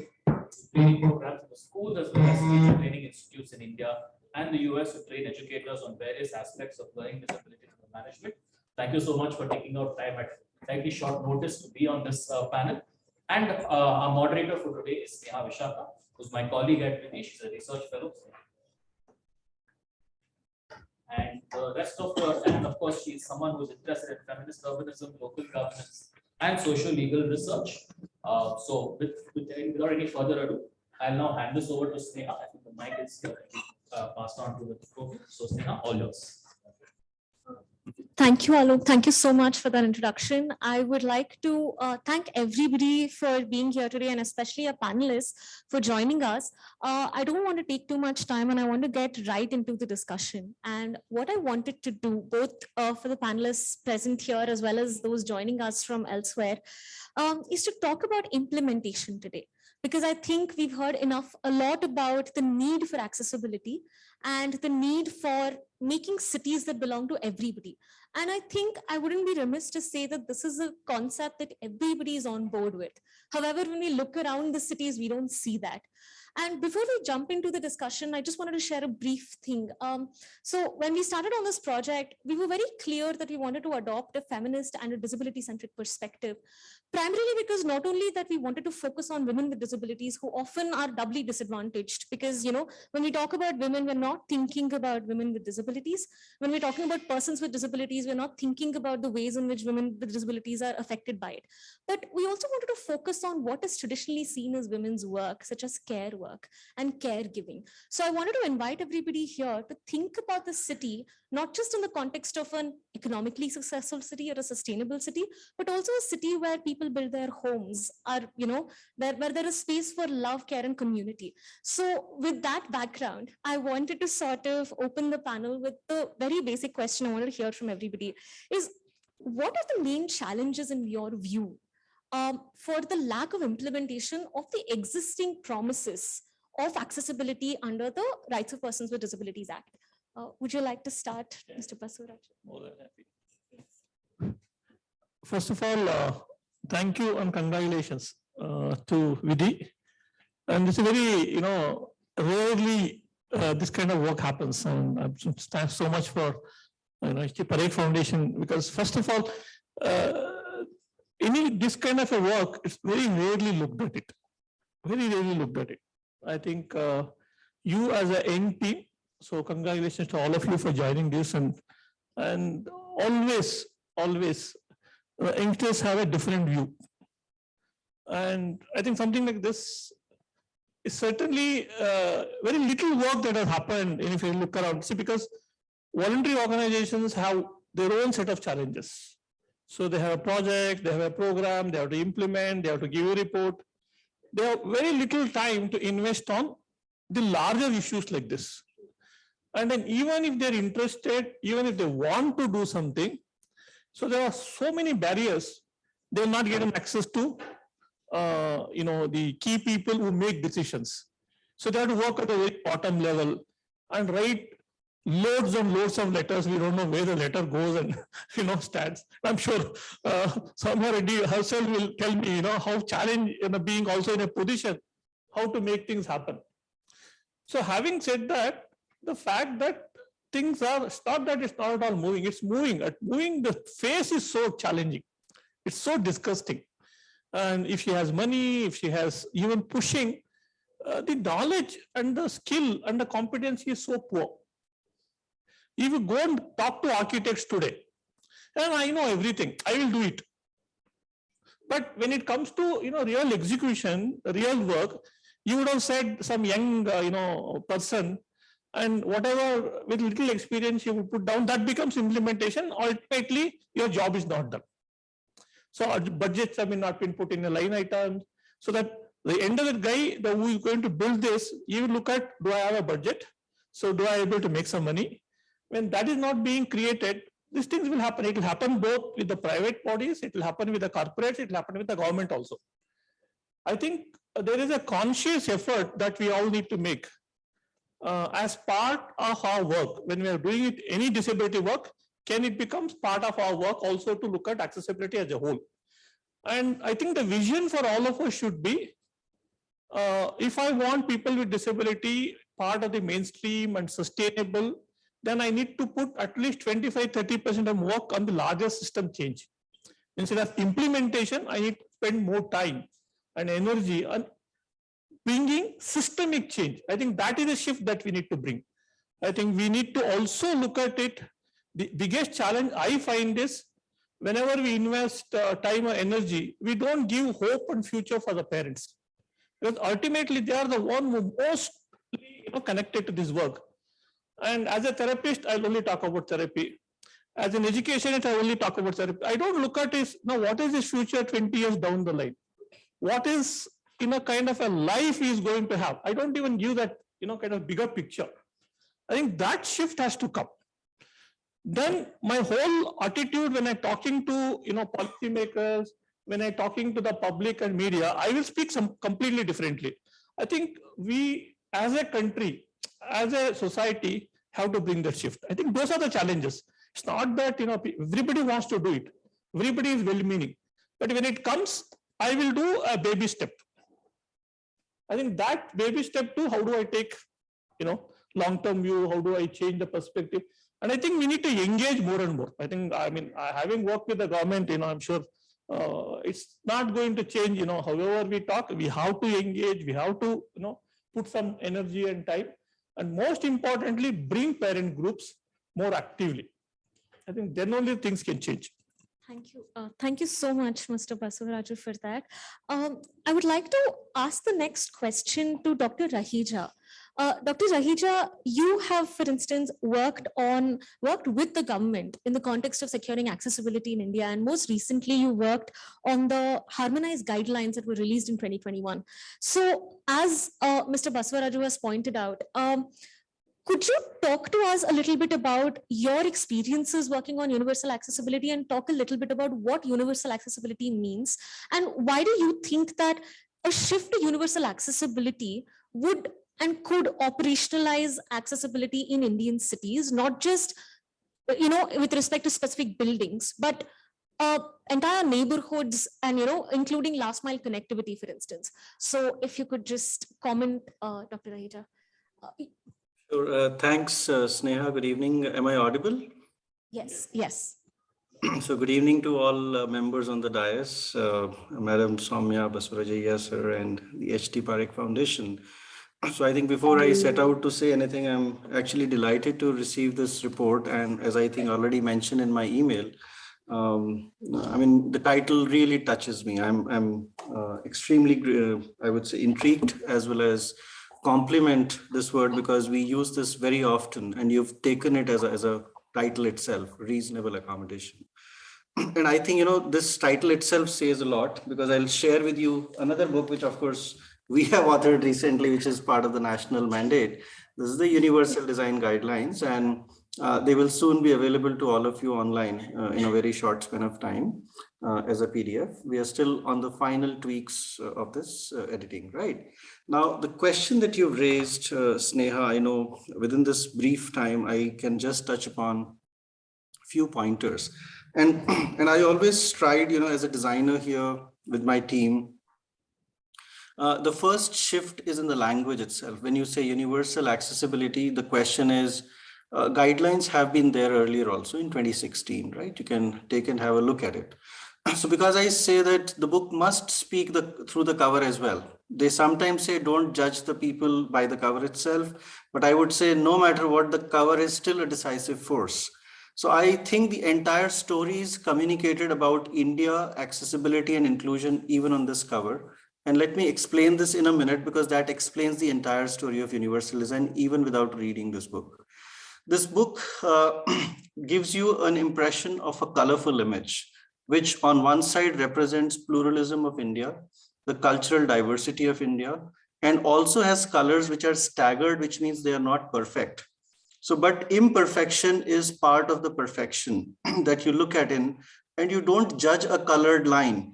training programs in the schools as well as teacher training institutes in India and the US to train educators on various aspects of learning disabilities and management. Thank you so much for taking out time at slightly short notice to be on this panel. And our moderator for today is Sneha Visakha, who's my colleague at Vidhi. She's a research fellow. And the rest of her, and of course, she is someone who is interested in feminist urbanism, local governance, and social legal research. So, without any further ado, I'll now hand this over to Sneha. I think the mic is passed on to the program. So, Sneha, all yours.
Thank you, Alok. Thank you so much for that introduction. I would like to thank everybody for being here today, and especially our panelists for joining us. I don't want to take too much time, and I want to get right into the discussion. And what I wanted to do, both for the panelists present here as well as those joining us from elsewhere, is to talk about implementation today. Because I think we've heard a lot about the need for accessibility and the need for making cities that belong to everybody. And I think I wouldn't be remiss to say that this is a concept that everybody is on board with. However, when we look around the cities, we don't see that. And before we jump into the discussion, I just wanted to share a brief thing. So when we started on this project, we were very clear that we wanted to adopt a feminist and a disability-centric perspective, primarily because not only that we wanted to focus on women with disabilities who often are doubly disadvantaged, because, you know, when we talk about women, we're not thinking about women with disabilities. When we're talking about persons with disabilities, we're not thinking about the ways in which women with disabilities are affected by it. But we also wanted to focus on what is traditionally seen as women's work, such as care work and caregiving. So I wanted to invite everybody here to think about the city, not just in the context of an economically successful city or a sustainable city, but also a city where people build their homes, are, you know, where there is space for love, care, and community. So with that background, I wanted to sort of open the panel with the very basic question I wanted to hear from everybody is, what are the main challenges in your view for the lack of implementation of the existing promises of accessibility under the Rights of Persons with Disabilities Act? Would you like to start, Mr. Basavaraju?
More than happy. First of all, thank you and congratulations to Vidhi. And it's a very, you know, rarely this kind of work happens. And thanks so much for, you know, the Parekh Foundation, because first of all, this kind of a work, it's very rarely looked at it. Very rarely looked at it. I think you as a young team, so congratulations to all of you for joining this, and always youngsters have a different view. And I think something like this is certainly very little work that has happened. And if you look around, see, because voluntary organizations have their own set of challenges. So they have a project, they have a program, they have to implement, they have to give a report. They have very little time to invest on the larger issues like this. And then even if they're interested, even if they want to do something, so there are so many barriers, they're not getting access to, you know, the key people who make decisions. So they have to work at the very bottom level and write loads and loads of letters. We don't know where the letter goes and, you know, stands. I'm sure Sowmya Reddy herself will tell me, you know, how challenge, you know, being also in a position, how to make things happen. So having said that, the fact that things are, it's not that it's not at all moving, it's moving. At moving, the face is so challenging. It's so disgusting. And if she has money, if she has even pushing, the knowledge and the skill and the competency is so poor. If you go and talk to architects today, and I know everything, I will do it. But when it comes to, you know, real execution, real work, you would have said some young, you know, person, and whatever with little experience you would put down, that becomes implementation. Ultimately, your job is not done. So budgets have not been put in a line item, so that the end of the guy who is going to build this, you will look at, do I have a budget? So do I able to make some money? When that is not being created, these things will happen. It will happen both with the private bodies, it will happen with the corporates, it will happen with the government also. I think there is a conscious effort that we all need to make as part of our work. When we are doing it, any disability work, can it becomes part of our work also to look at accessibility as a whole? And I think the vision for all of us should be, if I want people with disability part of the mainstream and sustainable, then I need to put at least 25-30% of work on the larger system change. Instead of implementation, I need to spend more time and energy on bringing systemic change. I think that is a shift that we need to bring. I think we need to also look at it. The biggest challenge I find is whenever we invest time or energy, we don't give hope and future for the parents. Because ultimately they are the one who most connected to this work. And as a therapist, I'll only talk about therapy. As an educationist, I only talk about therapy. I don't look at this, now what is his future 20 years down the line? What is kind of a life he is going to have? I don't even give that kind of bigger picture. I think that shift has to come. Then my whole attitude when I'm talking to policymakers, when I'm talking to the public and media, I will speak completely differently. I think we as a country, as a society, have to bring that shift. I think those are the challenges. It's not that everybody wants to do it. Everybody is well-meaning. But when it comes, I will do a baby step. I think that baby step too, how do I take long-term view, how do I change the perspective? And I think we need to engage more and more. I think, having worked with the government, I'm sure it's not going to change, however we talk, we have to engage, we have to, put some energy and time. And most importantly, bring parent groups more actively. I think then only things can change.
Thank you. Thank you so much, Mr. Basavaraju, for that. I would like to ask the next question to Dr. Raheja. Dr. Raheja, you have, for instance, worked with the government in the context of securing accessibility in India, and most recently you worked on the harmonized guidelines that were released in 2021. So, as Mr. Basavaraju has pointed out, could you talk to us a little bit about your experiences working on universal accessibility and talk a little bit about what universal accessibility means? And why do you think that a shift to universal accessibility would and could operationalize accessibility in Indian cities, not just with respect to specific buildings, but entire neighborhoods and including last mile connectivity, for instance? So if you could just comment, Dr. Raheja.
Sure. Thanks, Sneha. Good evening. Am I audible?
Yes, yes.
So good evening to all members on the dais, Madam Sowmya Basavaraju, sir, and the HT Parekh Foundation. So I think before I set out to say anything, I'm actually delighted to receive this report. And as I think already mentioned in my email, the title really touches me. I'm extremely, I would say, intrigued, as well as compliment this word, because we use this very often, and you've taken it as a title itself, reasonable accommodation. And I think, this title itself says a lot, because I'll share with you another book, which of course we have authored recently, which is part of the national mandate. This is the Universal Design Guidelines, and they will soon be available to all of you online in a very short span of time as a PDF. We are still on the final tweaks of this editing, right? Now, the question that you've raised, Sneha, I know within this brief time, I can just touch upon a few pointers. And I always tried, as a designer here with my team, the first shift is in the language itself. When you say universal accessibility, the question is, guidelines have been there earlier also in 2016, right? You can take and have a look at it. So because I say that the book must speak through the cover as well. They sometimes say don't judge the people by the cover itself, but I would say no matter what, the cover is still a decisive force. So I think the entire story is communicated about India, accessibility and inclusion even on this cover. And let me explain this in a minute, because that explains the entire story of universal design even without reading this book. This book gives you an impression of a colorful image, which on one side represents pluralism of India, the cultural diversity of India, and also has colors which are staggered, which means they are not perfect. So, but imperfection is part of the perfection that you look at in, and you don't judge a colored line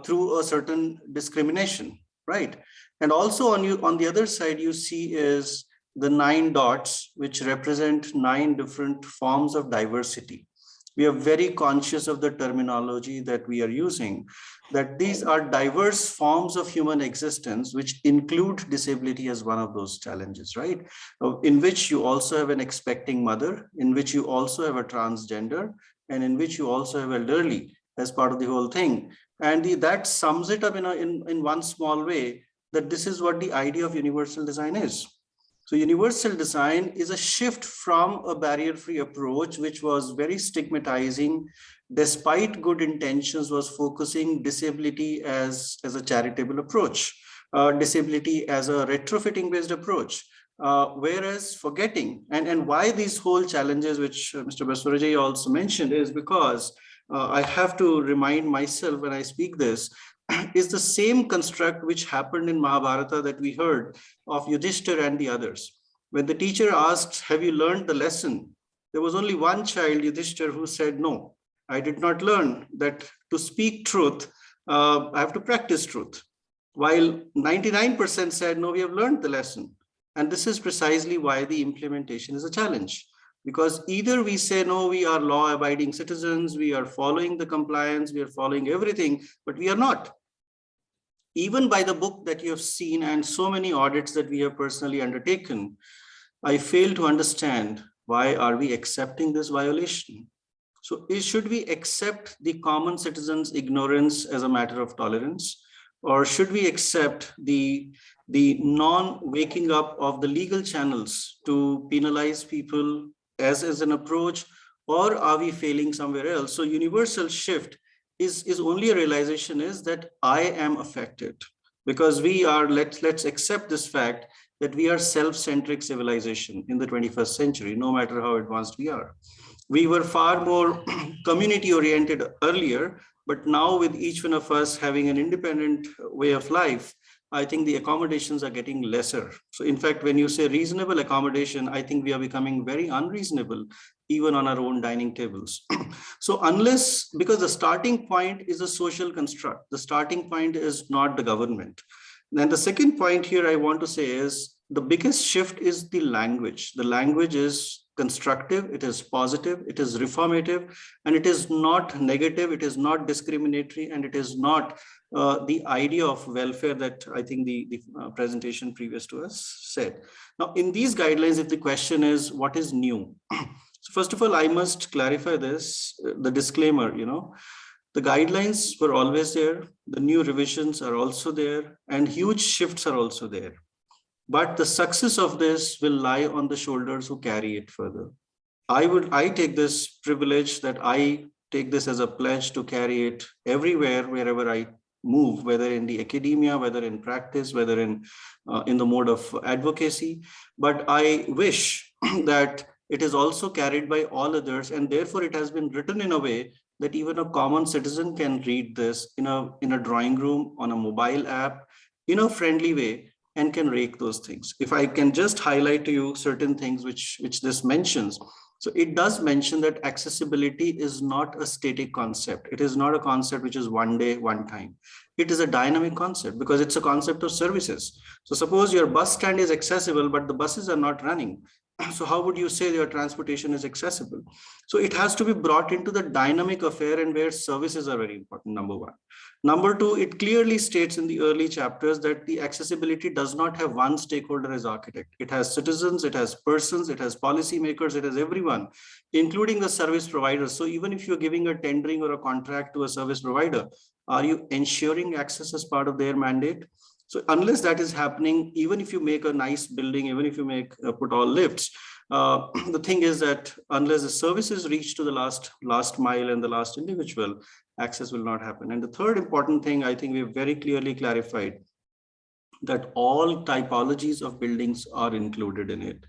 through a certain discrimination, right? And also on the other side, you see is the 9 dots, which represent 9 different forms of diversity. We are very conscious of the terminology that we are using, that these are diverse forms of human existence, which include disability as one of those challenges, right? In which you also have an expecting mother, in which you also have a transgender, and in which you also have elderly as part of the whole thing. And that sums it up in one small way, that this is what the idea of universal design is. So universal design is a shift from a barrier-free approach, which was very stigmatizing, despite good intentions, was focusing disability as a charitable approach, disability as a retrofitting based approach. Whereas forgetting, and why these whole challenges, which Mr. Basavaraju also mentioned, is because I have to remind myself when I speak this, is the same construct which happened in Mahabharata that we heard of Yudhishthir and the others. When the teacher asked, have you learned the lesson? There was only one child, Yudhishthir, who said, no, I did not learn that to speak truth, I have to practice truth. While 99% said, no, we have learned the lesson. And this is precisely why the implementation is a challenge. Because either we say, no, we are law-abiding citizens, we are following the compliance, we are following everything, but we are not. Even by the book that you have seen and so many audits that we have personally undertaken, I fail to understand why are we accepting this violation. So should we accept the common citizen's ignorance as a matter of tolerance? Or should we accept the non-waking up of the legal channels to penalize people as an approach, or are we failing somewhere else? So universal shift is only a realization is that I am affected, because we are, let's accept this fact that we are self-centric civilization in the 21st century, no matter how advanced we are. We were far more community oriented earlier, but now with each one of us having an independent way of life, I think the accommodations are getting lesser. So in fact, when you say reasonable accommodation, I think we are becoming very unreasonable, even on our own dining tables. So unless, because the starting point is a social construct, the starting point is not the government. Then the second point here I want to say is the biggest shift is the language. The language is constructive, it is positive, it is reformative, and it is not negative, it is not discriminatory, and it is not the idea of welfare that I think the presentation previous to us said. Now, in these guidelines, if the question is what is new? So first of all, I must clarify this, the disclaimer, the guidelines were always there, the new revisions are also there, and huge shifts are also there. But the success of this will lie on the shoulders who carry it further. I take this privilege that I take this as a pledge to carry it everywhere, wherever I move, whether in the academia, whether in practice, whether in the mode of advocacy. But I wish that it is also carried by all others, and therefore it has been written in a way that even a common citizen can read this in a drawing room, on a mobile app, in a friendly way, and can rake those things. If I can just highlight to you certain things which this mentions. So it does mention that accessibility is not a static concept. It is not a concept which is one day, one time. It is a dynamic concept because it's a concept of services. So suppose your bus stand is accessible, but the buses are not running. So how would you say your transportation is accessible? So it has to be brought into the dynamic affair, and where services are very important, number one. Number two, it clearly states in the early chapters that the accessibility does not have one stakeholder as architect. It has citizens, it has persons, it has policymakers, it has everyone, including the service providers. So even if you're giving a tendering or a contract to a service provider, are you ensuring access as part of their mandate? So unless that is happening, even if you make a nice building, even if you put all lifts, the thing is that unless the services reach to the last mile and the last individual, access will not happen. And the third important thing, I think we've very clearly clarified that all typologies of buildings are included in it.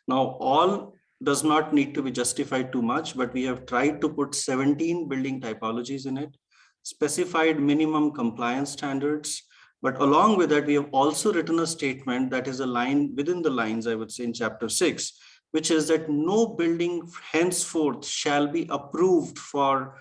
Now, all does not need to be justified too much, but we have tried to put 17 building typologies in it, specified minimum compliance standards. But along with that, we have also written a statement that is a line within the lines, I would say, in chapter 6, which is that no building henceforth shall be approved for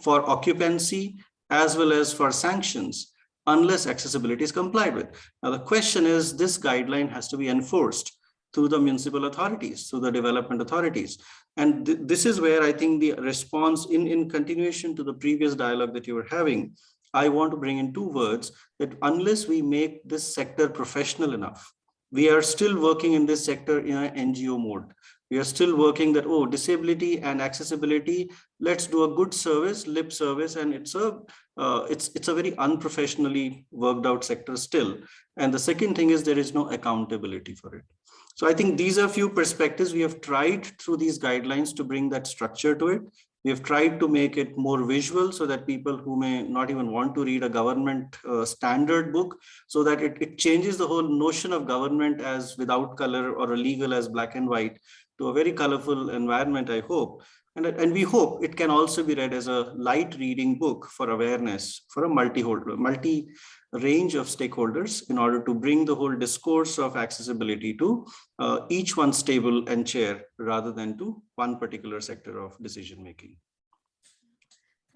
occupancy as well as for sanctions unless accessibility is complied with. Now, the question is, this guideline has to be enforced through the municipal authorities, through the development authorities. And this is where I think the response in continuation to the previous dialogue that you were having, I want to bring in two words, that unless we make this sector professional enough, we are still working in this sector in an NGO mode. We are still working that, oh, disability and accessibility, let's do a good service, lip service, and it's a very unprofessionally worked out sector still. And the second thing is there is no accountability for it. So I think these are few perspectives. We have tried through these guidelines to bring that structure to it. We have tried to make it more visual so that people who may not even want to read a government standard book, so that it changes the whole notion of government as without color or legal as black and white to a very colorful environment, I hope. And we hope it can also be read as a light reading book for awareness for a multi range of stakeholders in order to bring the whole discourse of accessibility to each one's table and chair rather than to one particular sector of decision making.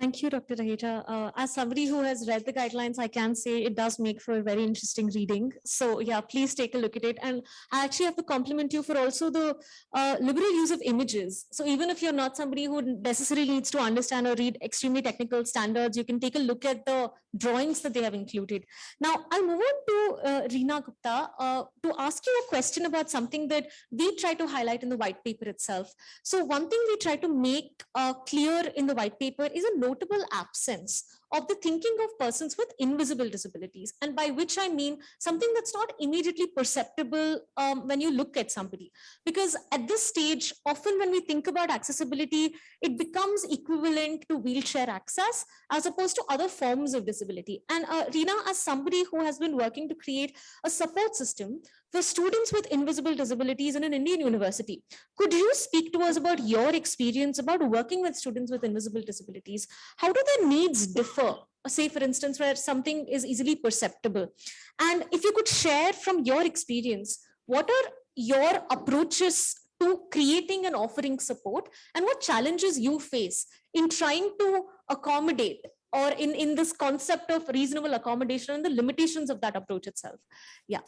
Thank you, Dr. Raheja. As somebody who has read the guidelines, I can say it does make for a very interesting reading. So yeah, please take a look at it. And I actually have to compliment you for also the liberal use of images. So even if you're not somebody who necessarily needs to understand or read extremely technical standards, you can take a look at the drawings that they have included. Now, I'll move on to Reena Gupta to ask you a question about something that we try to highlight in the white paper itself. So one thing we try to make clear in the white paper is a notable absence of the thinking of persons with invisible disabilities, and by which I mean something that's not immediately perceptible when you look at somebody. Because at this stage, often when we think about accessibility, it becomes equivalent to wheelchair access as opposed to other forms of disability. And Reena, as somebody who has been working to create a support system for students with invisible disabilities in an Indian university, could you speak to us about your experience about working with students with invisible disabilities? How do their needs differ? Say, for instance, where something is easily perceptible. And if you could share from your experience, what are your approaches to creating and offering support, and what challenges you face in trying to accommodate or in this concept of reasonable accommodation and the limitations of that approach itself? Yeah.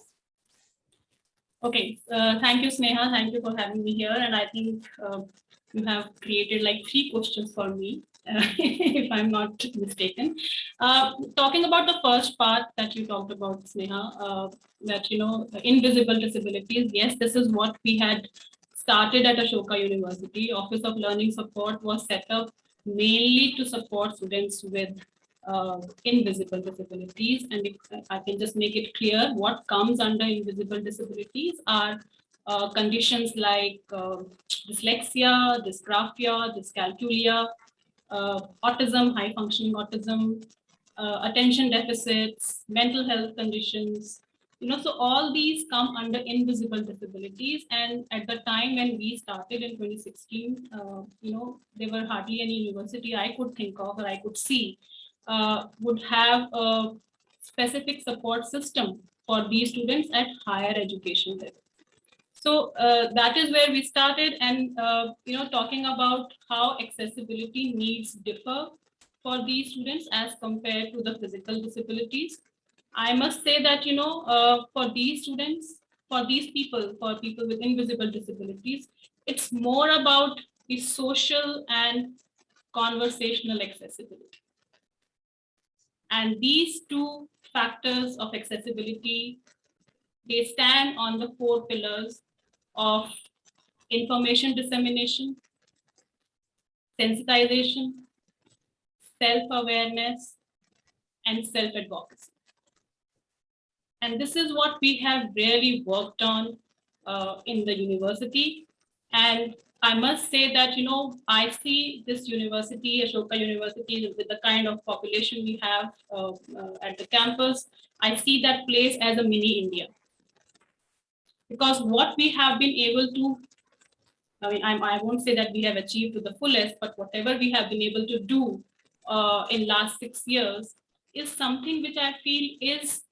Okay, thank you, Sneha. Thank you for having me here. And I think you have created like 3 questions for me, if I'm not mistaken. Talking about the first part that you talked about, Sneha, that, invisible disabilities. Yes, this is what we had started at Ashoka University. Office of Learning Support was set up mainly to support students with invisible disabilities. And if I can just make it clear, what comes under invisible disabilities are conditions like dyslexia, dysgraphia, dyscalculia, autism, high functioning autism, attention deficits, mental health conditions. So all these come under invisible disabilities. And at the time when we started in 2016, there were hardly any university I could think of or I could see would have a specific support system for these students at higher education level. So that is where we started, and talking about how accessibility needs differ for these students as compared to the physical disabilities. I must say that for these students, for people with invisible disabilities, it's more about the social and conversational accessibility. And these 2 factors of accessibility, they stand on the 4 pillars of information dissemination, sensitization, self-awareness, and self-advocacy. And this is what we have really worked on in the university. And I must say that, I see this university, Ashoka University, with the kind of population we have at the campus, I see that place as a mini India. Because what we have been able to, I won't say that we have achieved to the fullest, but whatever we have been able to do in last 6 years is something which I feel is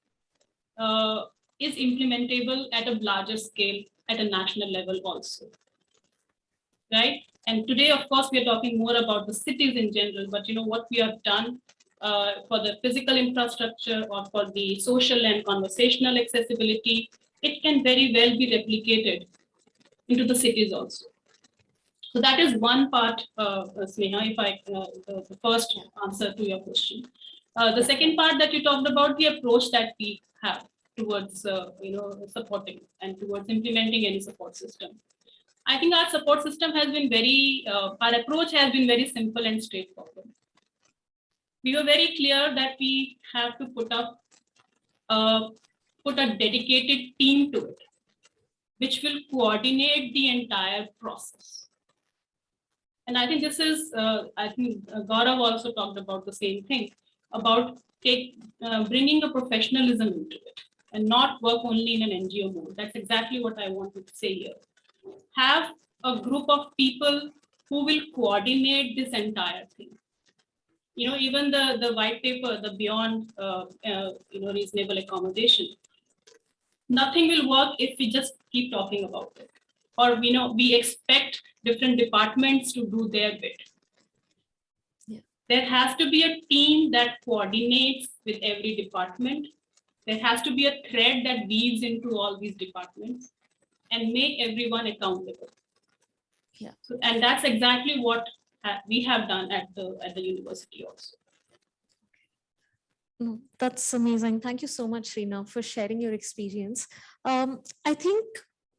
implementable at a larger scale at a national level also. Right? And today, of course, we are talking more about the cities in general, but what we have done for the physical infrastructure or for the social and conversational accessibility, it can very well be replicated into the cities also. So that is one part, Sneha, if the first answer to your question. The second part that you talked about, the approach that we have towards supporting and towards implementing any support system. I think our support system has been our approach has been very simple and straightforward. We were very clear that we have to put a dedicated team to it, which will coordinate the entire process. And I think this is, Gaurav also talked about the same thing, about bringing a professionalism into it and not work only in an NGO mode. That's exactly what I wanted to say here. Have a group of people who will coordinate this entire thing. Even the white paper, the beyond, reasonable accommodation, nothing will work if we just keep talking about it. Or, we expect different departments to do their bit.
Yeah.
There has to be a team that coordinates with every department. There has to be a thread that weaves into all these departments and make everyone accountable.
Yeah.
So, and that's exactly what we have done at the university also.
No, that's amazing. Thank you so much, Reena, for sharing your experience. I think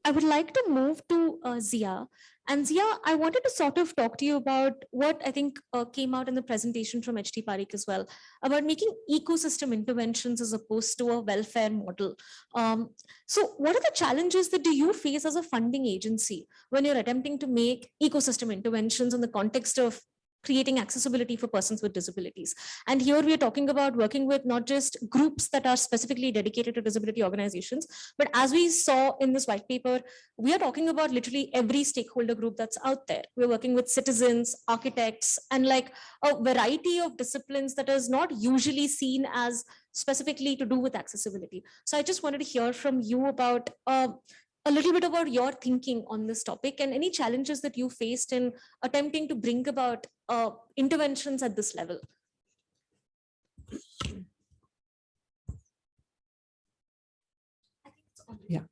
I would like to move to Ziaa. And Ziaa, I wanted to sort of talk to you about what I think came out in the presentation from HT Parekh as well, about making ecosystem interventions as opposed to a welfare model. So what are the challenges that do you face as a funding agency when you're attempting to make ecosystem interventions in the context of creating accessibility for persons with disabilities? And here we are talking about working with not just groups that are specifically dedicated to disability organizations, but as we saw in this white paper, we are talking about literally every stakeholder group that's out there. We're working with citizens, architects, and like a variety of disciplines that is not usually seen as specifically to do with accessibility. So I just wanted to hear from you about a little bit about your thinking on this topic and any challenges that you faced in attempting to bring about interventions at this level.
Yeah.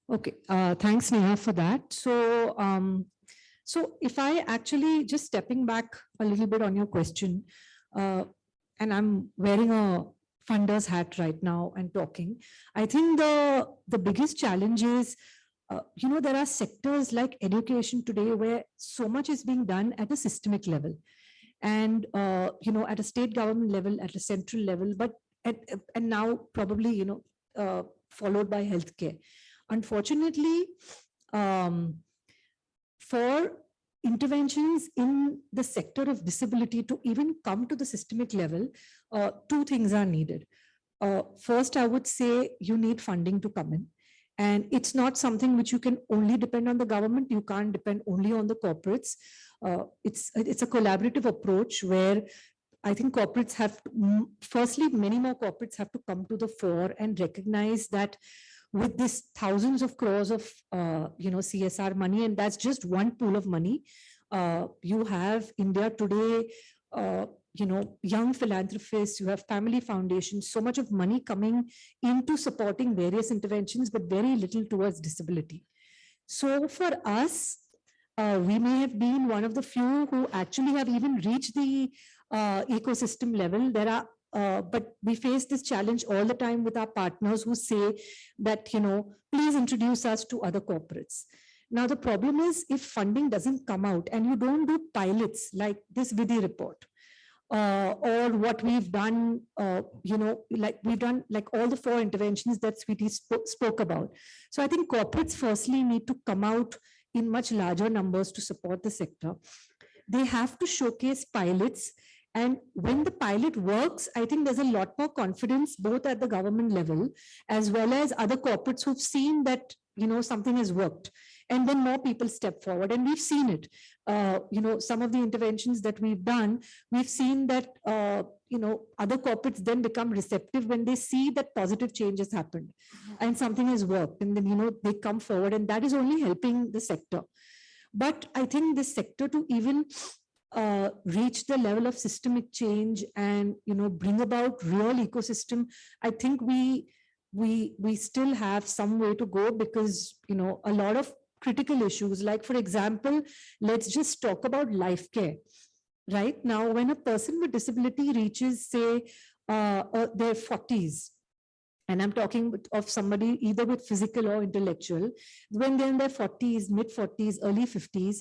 Okay. Thanks, Sneha, for that. So if I actually just stepping back a little bit on your question, and I'm wearing a funder's hat right now and talking, I think the biggest challenge is, there are sectors like education today where so much is being done at a systemic level and, at a state government level, at a central level, but and now probably, followed by healthcare. Unfortunately, for interventions in the sector of disability to even come to the systemic level, two things are needed. First, I would say you need funding to come in. And it's not something which you can only depend on the government. You can't depend only on the corporates. It's a collaborative approach where I think corporates have, firstly, many more corporates have to come to the fore and recognize that with this thousands of crores of, CSR money, and that's just one pool of money. You have India today, young philanthropists, you have family foundations, so much of money coming into supporting various interventions, but very little towards disability. So for us, we may have been one of the few who actually have even reached the ecosystem level. There are, but we face this challenge all the time with our partners who say that, please introduce us to other corporates. Now, the problem is if funding doesn't come out and you don't do pilots like this Vidhi report, or what we've done, like we've done like all the 4 interventions that Sweetie spoke about. So I think corporates firstly need to come out in much larger numbers to support the sector. They have to showcase pilots. And when the pilot works, I think there's a lot more confidence both at the government level as well as other corporates who've seen that, something has worked. And then more people step forward. And we've seen it. Some of the interventions that we've done, we've seen that, other corporates then become receptive when they see that positive change has happened and something has worked. And then, they come forward and that is only helping the sector. But I think this sector to even reach the level of systemic change and, bring about real ecosystem, I think we still have some way to go because, a lot of critical issues, like for example, let's just talk about life care. Right now, when a person with disability reaches, say, their 40s, and I'm talking of somebody either with physical or intellectual, when they're in their 40s, mid 40s, early 50s,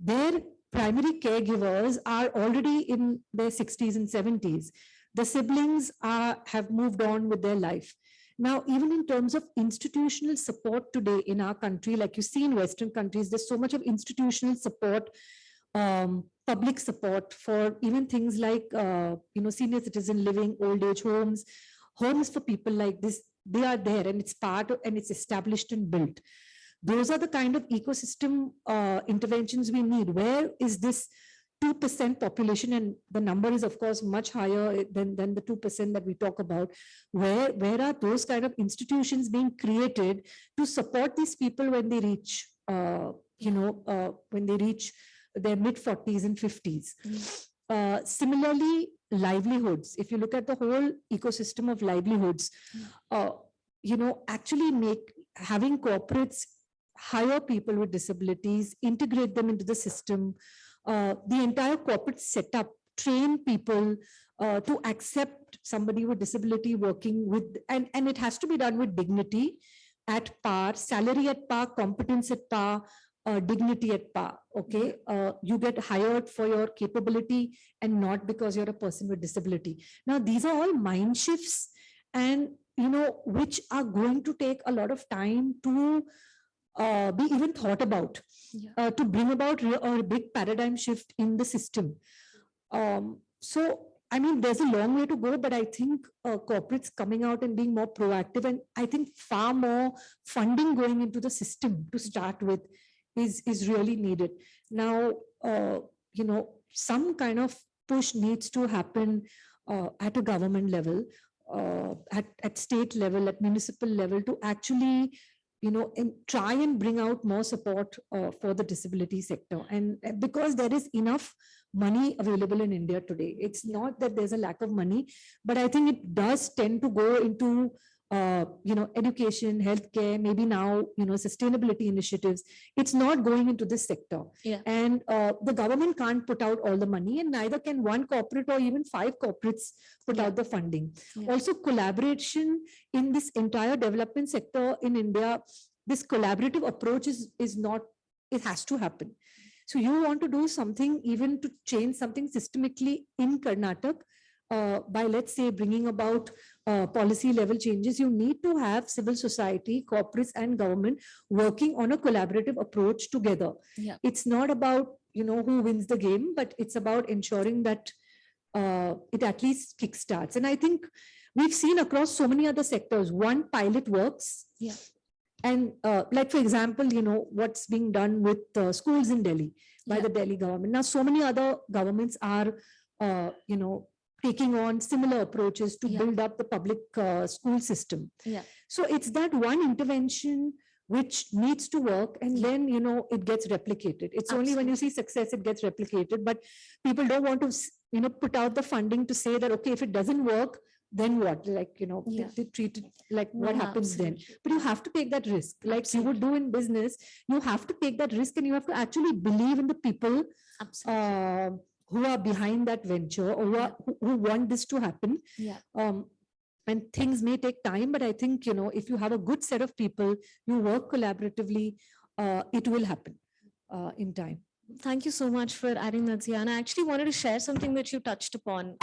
their primary caregivers are already in their 60s and 70s. The siblings have moved on with their life. Now, even in terms of institutional support today in our country, like you see in Western countries, there's so much of institutional support, public support for even things like, senior citizen living, old age homes, homes for people like this. They are there, and it's part of, and it's established and built. Those are the kind of ecosystem interventions we need. Where is this 2% population, and the number is of course much higher than the 2% that we talk about. Where are those kind of institutions being created to support these people when they reach, when they reach their mid 40s and 50s? Similarly, livelihoods. If you look at the whole ecosystem of livelihoods, actually having corporates hire people with disabilities, integrate them into the system, the entire corporate setup, train people to accept somebody with disability working with, and it has to be done with dignity at par, salary at par, competence at par, dignity at par. Okay, you get hired for your capability and not because you're a person with disability. Now, these are all mind shifts, and which are going to take a lot of time to be even thought about, to bring about a big paradigm shift in the system. So, I mean, there's a long way to go, but I think corporates coming out and being more proactive, and I think far more funding going into the system to start with is really needed. Now, some kind of push needs to happen at a government level, at state level, at municipal level, to actually and try and bring out more support for the disability sector. And because there is enough money available in India today, it's not that there's a lack of money, but I think it does tend to go into education, healthcare, maybe now, sustainability initiatives. It's not going into this sector. And the government can't put out all the money, and neither can one corporate or even 5 corporates put out the funding. Also, collaboration in this entire development sector in India, this collaborative approach is not, it has to happen. So you want to do something, even to change something systemically in Karnataka, by, let's say, bringing about policy level changes, you need to have civil society, corporates and government working on a collaborative approach together. It's not about, who wins the game, but it's about ensuring that it at least kickstarts. And I think we've seen across so many other sectors, one pilot works. And like, for example, what's being done with schools in Delhi by the Delhi government. Now, so many other governments are, taking on similar approaches to build up the public school system. So it's that one intervention which needs to work, and then, it gets replicated. It's only when you see success, it gets replicated, but people don't want to, put out the funding to say that, okay, if it doesn't work, then what? Like, they treat it like what happens then? But you have to take that risk, like you would do in business. You have to take that risk, and you have to actually believe in the people who are behind that venture, or who want this to happen. And things may take time, but I think, if you have a good set of people, you work collaboratively, it will happen in time.
Thank you so much for adding that, Ziaa. And I actually wanted to share something that you touched upon.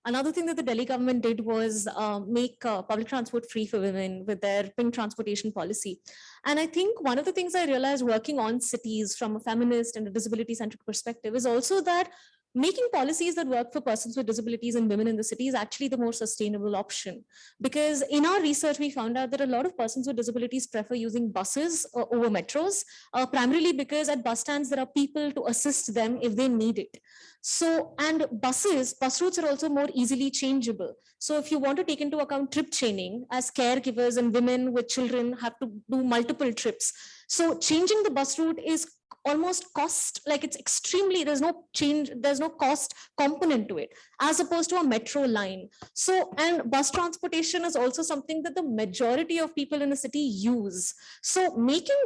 Another thing that the Delhi government did was make public transport free for women with their pink transportation policy. And I think one of the things I realized working on cities from a feminist and a disability-centric perspective is also that making policies that work for persons with disabilities and women in the city is actually the more sustainable option. Because in our research, we found out that a lot of persons with disabilities prefer using buses over metros, primarily because at bus stands, there are people to assist them if they need it. So, and bus routes are also more easily changeable. So if you want to take into account trip chaining, as caregivers and women with children have to do multiple trips. So changing the bus route is almost cost, like it's extremely, there's no change, there's no cost component to it, as opposed to a metro line. So, and bus transportation is also something that the majority of people in the city use. So making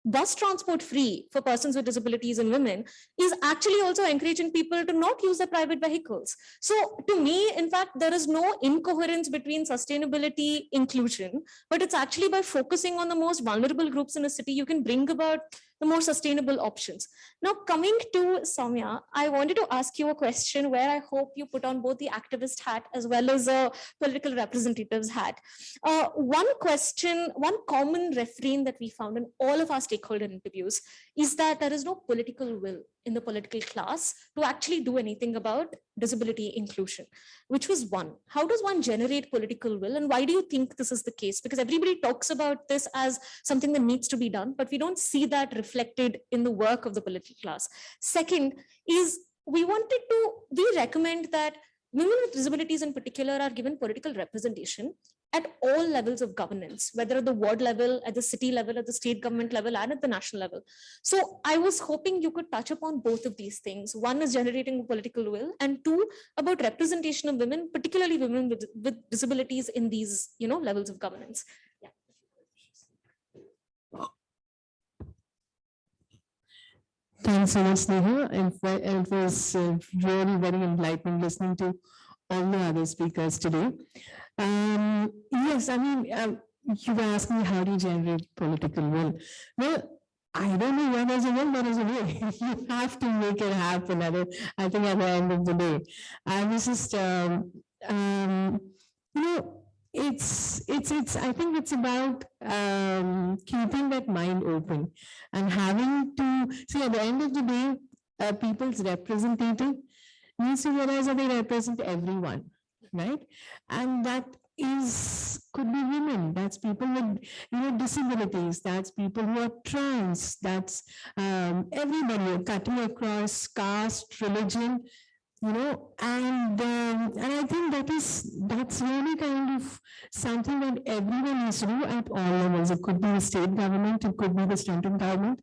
bus transport free for persons with disabilities and women is actually also encouraging people to not use their private vehicles. So to me, in fact, there is no incoherence between sustainability, inclusion, but it's actually by focusing on the most vulnerable groups in a city, you can bring about the more sustainable options. Now, coming to Sowmya, I wanted to ask you a question where I hope you put on both the activist hat as well as a political representative's hat. One question, one common refrain that we found in all of our stakeholder interviews is that there is no political will in the political class to actually do anything about disability inclusion, which was one. How does one generate political will, and why do you think this is the case? Because everybody talks about this as something that needs to be done, but we don't see that reflected in the work of the political class. Second is we recommend that women with disabilities in particular are given political representation at all levels of governance, whether at the ward level, at the city level, at the state government level, and at the national level. So I was hoping you could touch upon both of these things. One is generating political will, and two, about representation of women, particularly women with disabilities in these levels of governance. Yeah.
Thanks so much, Sneha. It was really very enlightening listening to all the other speakers today. Yes, I mean, you asked me how do you generate political will? Well, I don't know where there's a will, there is a way. You have to make it happen. I think at the end of the day, I was just, I think it's about keeping that mind open and having to see at the end of the day, people's representative needs to realize that they represent everyone, right? And that could be women, that's people with disabilities, that's people who are trans, that's everybody cutting across caste, religion, and I think that's really kind of something that everyone needs to do at all levels. It could be the state government, it could be the central government,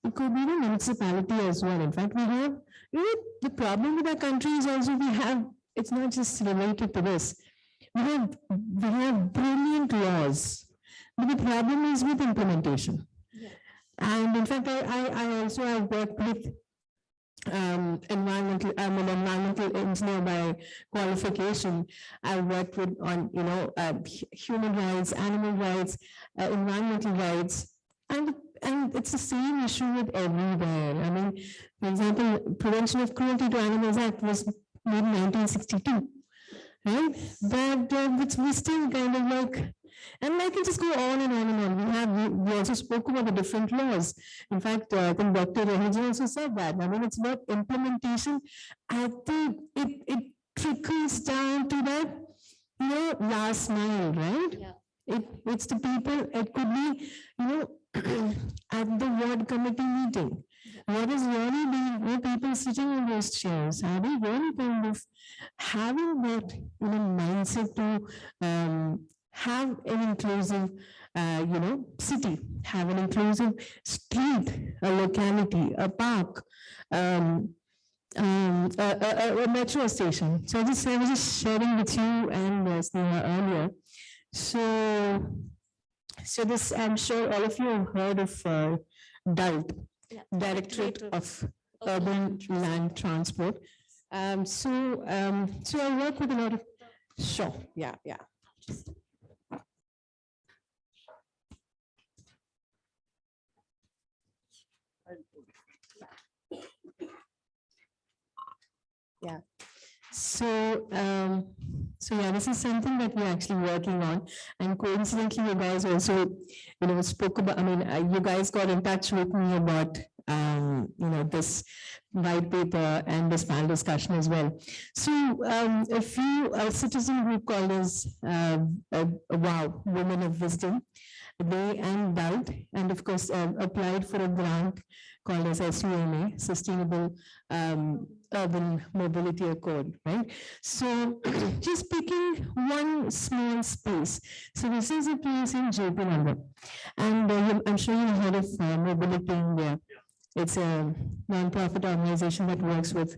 it could be the municipality as well. In fact, we have, the problem with our country is also it's not just related to this. We have brilliant laws, but the problem is with implementation. Yeah. And in fact, I also have worked with I'm an environmental engineer by qualification. I worked on human rights, animal rights, environmental rights, and it's the same issue with everywhere. I mean, for example, Prevention of Cruelty to Animals Act was made in 1962, right? But we still kind of like. And I can just go on and on and on. We also spoke about the different laws. In fact, I think Dr. Raheja also said that. I mean, it's about implementation. I think it trickles down to that, last mile, right? Yeah. It's the people, it could be, at the ward committee meeting. What is really being, people sitting in those chairs? Are they really kind of having that, mindset to, have an inclusive, city, have an inclusive street, a locality, a park, a metro station. So I was just sharing with you and Sneha earlier. So this, I'm sure all of you have heard of DULT, Directorate of Urban Land Transport. So I work with a lot of, sure, yeah. Yeah. So yeah, this is something that we're actually working on, and coincidentally, you guys also, spoke about. I mean, you guys got in touch with me about, this white paper and this panel discussion as well. So a few citizen group called as WOW, Women of Wisdom, they and DULT, and of course applied for a grant called as SUMA, Sustainable Urban Mobility Accord, right? So just picking one small space. So this is a place in JP Nagar, and I'm sure you've heard of Mobility India. It's a non-profit organization that works with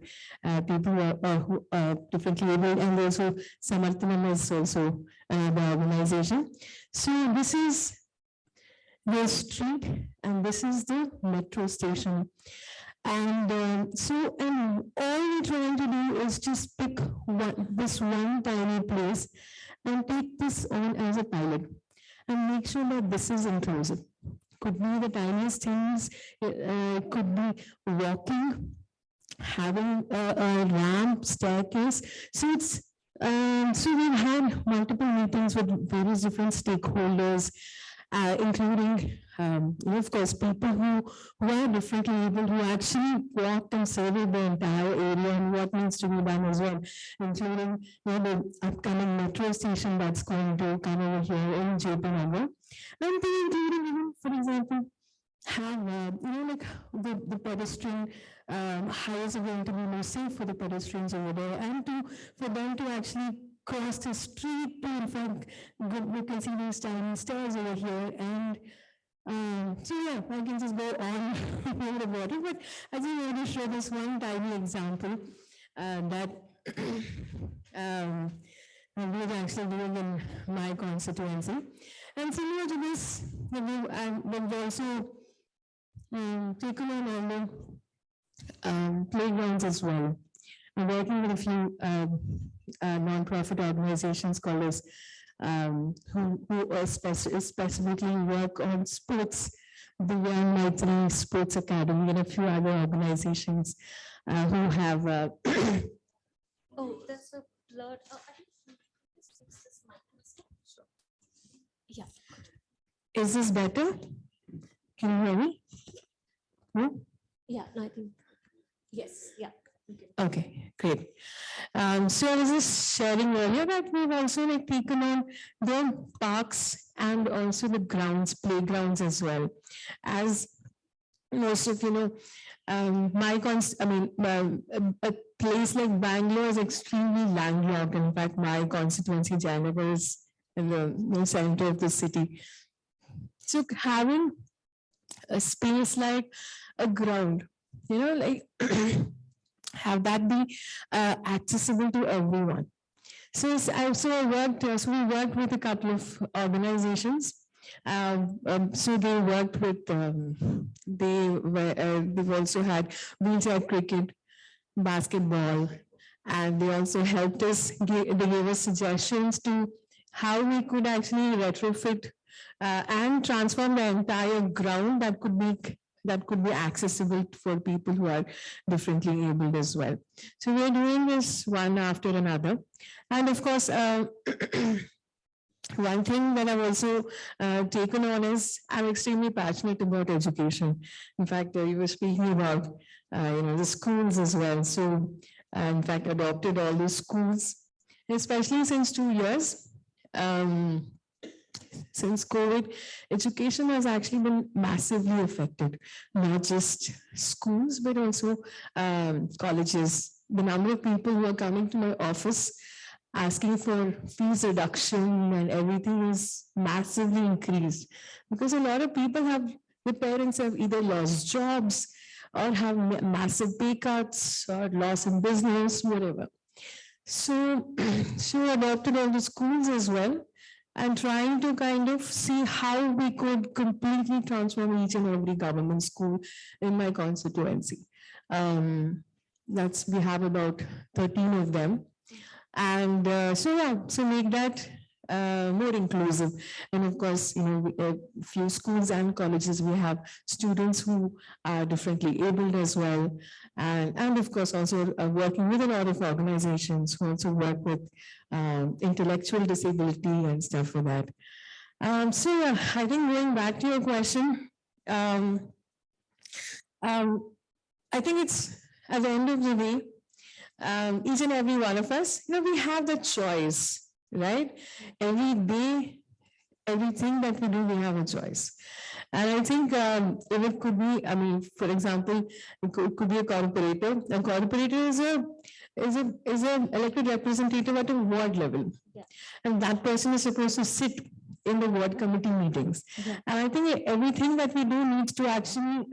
people who are differently able, and also Samarthanam is also the organization. So this is there's street, and this is the metro station. And all we're trying to do is just pick this one tiny place and take this on as a pilot and make sure that this is inclusive. Could be the tiniest things, could be walking, having a ramp, staircase. So it's so we've had multiple meetings with various different stakeholders, including, of course, people who are differently able, who actually walked and surveyed the entire area and what needs to be done as well, including the upcoming metro station that's going to come over here in JP Nagar. And including, even, for example, have like the pedestrian highways are going to be more safe for the pedestrians over there, and for them to actually cross the street to, in fact, we can see these tiny stairs over here. And so yeah, I can just go on about it, but I just want to show this one tiny example that we're actually doing in my constituency. And similar to this, we've also taken on all the playgrounds as well. I'm working with a few non-profit organizations called as who specifically work on sports, the Young Maitri Sports Academy, and a few other organizations who have.
Oh, there's a blurred. Yeah.
Is this better? Can you hear me? No?
Yeah, no, I think. Yes, yeah.
Okay, great. So I was just sharing earlier that we've also taken on the parks and also the playgrounds as well. As most of you know, a place like Bangalore is extremely landlocked. In fact, my constituency, Janagar, is in the center of the city. So having a space like a ground, have that be accessible to everyone. So we worked with a couple of organizations. So they worked with, they've also had wheelchair cricket, basketball, and they also helped us, they gave us suggestions to how we could actually retrofit and transform the entire ground that could be accessible for people who are differently abled as well. So we're doing this one after another. And of course, one thing that I've also taken on is I'm extremely passionate about education. In fact, you were speaking about the schools as well. So in fact, adopted all those schools, especially since 2 years. Since COVID, education has actually been massively affected, not just schools, but also colleges. The number of people who are coming to my office asking for fees reduction and everything is massively increased because a lot of people the parents have either lost jobs or have massive pay cuts or loss in business, whatever. So she adopted all the schools as well, and trying to kind of see how we could completely transform each and every government school in my constituency. We have about 13 of them. And so make that more inclusive. And of course, a few schools and colleges, we have students who are differently abled as well. And of course, also working with a lot of organizations who also work with intellectual disability and stuff for that. I think going back to your question, I think it's at the end of the day, each and every one of us, we have the choice, right? Every day, everything that we do, we have a choice. And I think if it could be, for example, it could be a corporator. A corporator is an elected representative at a ward level. Yeah. And that person is supposed to sit in the ward committee meetings. Yeah. And I think everything that we do needs to actually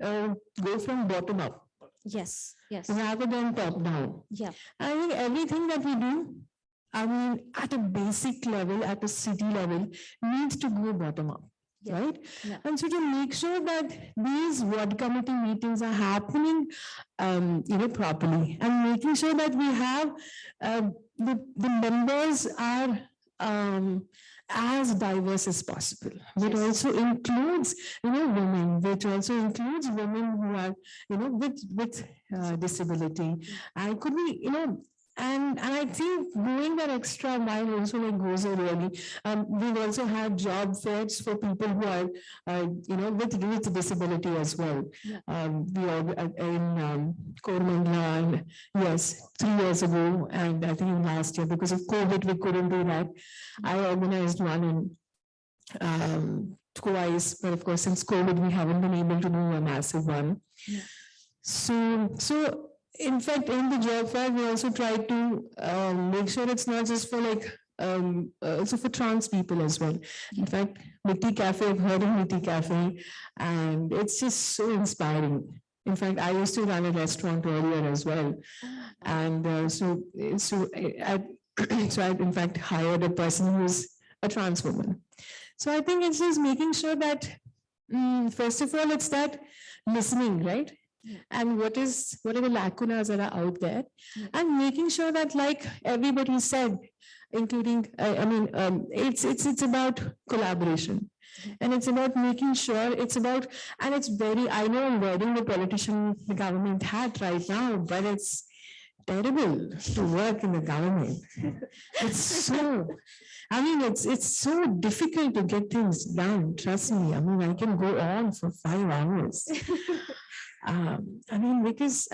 go from bottom up.
Yes, yes.
Rather than top down.
Yeah.
I think everything that we do, at a basic level, at a city level, needs to go bottom up. right?
Yeah.
And so to make sure that these ward committee meetings are happening, properly, and making sure that we have the members are as diverse as possible, which also includes, women, which also includes women who are, with disability. And could we, and I think going that extra mile also like goes a really. We've also had job fairs for people who are, with disability as well.
Yeah.
We are in Coromandel, and yes, 3 years ago, and I think last year because of COVID we couldn't do that. I organized one twice, but of course since COVID we haven't been able to do a massive one.
Yeah.
So in fact, in the job fair, we also try to make sure it's not just for like, also for trans people as well. In fact, Mitti Cafe, I've heard of Mitti Cafe, and it's just so inspiring. In fact, I used to run a restaurant earlier as well. And so I in fact hired a person who's a trans woman. So I think it's just making sure that, first of all, it's that listening, right? And what are the lacunas that are out there, and making sure that, like everybody said, including it's about collaboration, and it's about making sure it's about, and it's very, I know I'm wearing the politician, the government hat right now, but it's terrible to work in the government. It's so, it's so difficult to get things done. Trust me. I can go on for 5 hours. Because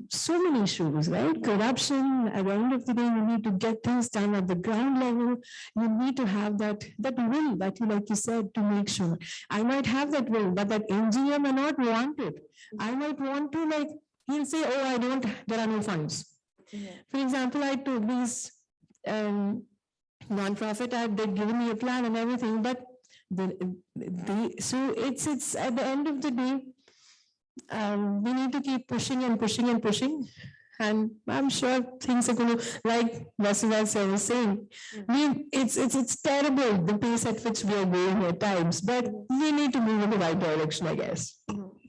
so many issues, right? Corruption, at the end of the day, you need to get things done at the ground level. You need to have that will that you, like you said, to make sure. I might have that will, but that NGO may not want it. I might want to, like, he'll say, oh, there are no funds.
Yeah.
For example, I told these non-profit, they'd given me a plan and everything, but so it's at the end of the day, we need to keep pushing and pushing and pushing. And I'm sure things are going to, like Basavaraju was saying, it's terrible the pace at which we are going at times, but we need to move in the right direction, I guess.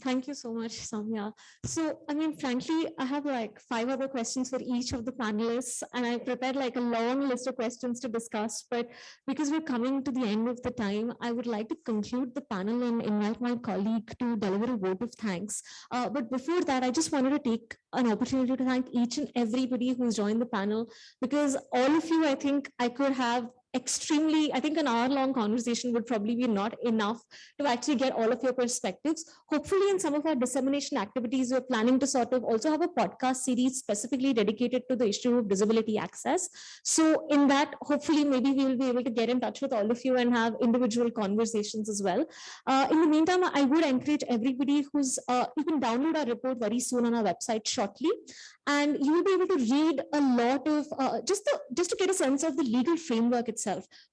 Thank you so much, Sowmya. So, frankly, I have like 5 other questions for each of the panelists, and I prepared like a long list of questions to discuss, but because we're coming to the end of the time, I would like to conclude the panel and invite my colleague to deliver a vote of thanks. But before that, I just wanted to take an opportunity to thank each and everybody who's joined the panel, because all of you, I think I could have an hour-long conversation would probably be not enough to actually get all of your perspectives. Hopefully, in some of our dissemination activities, we're planning to sort of also have a podcast series specifically dedicated to the issue of disability access. So in that, hopefully, maybe we will be able to get in touch with all of you and have individual conversations as well. In the meantime, I would encourage everybody who's, you can download our report very soon on our website shortly, and you will be able to read a lot of, just to get a sense of the legal framework itself.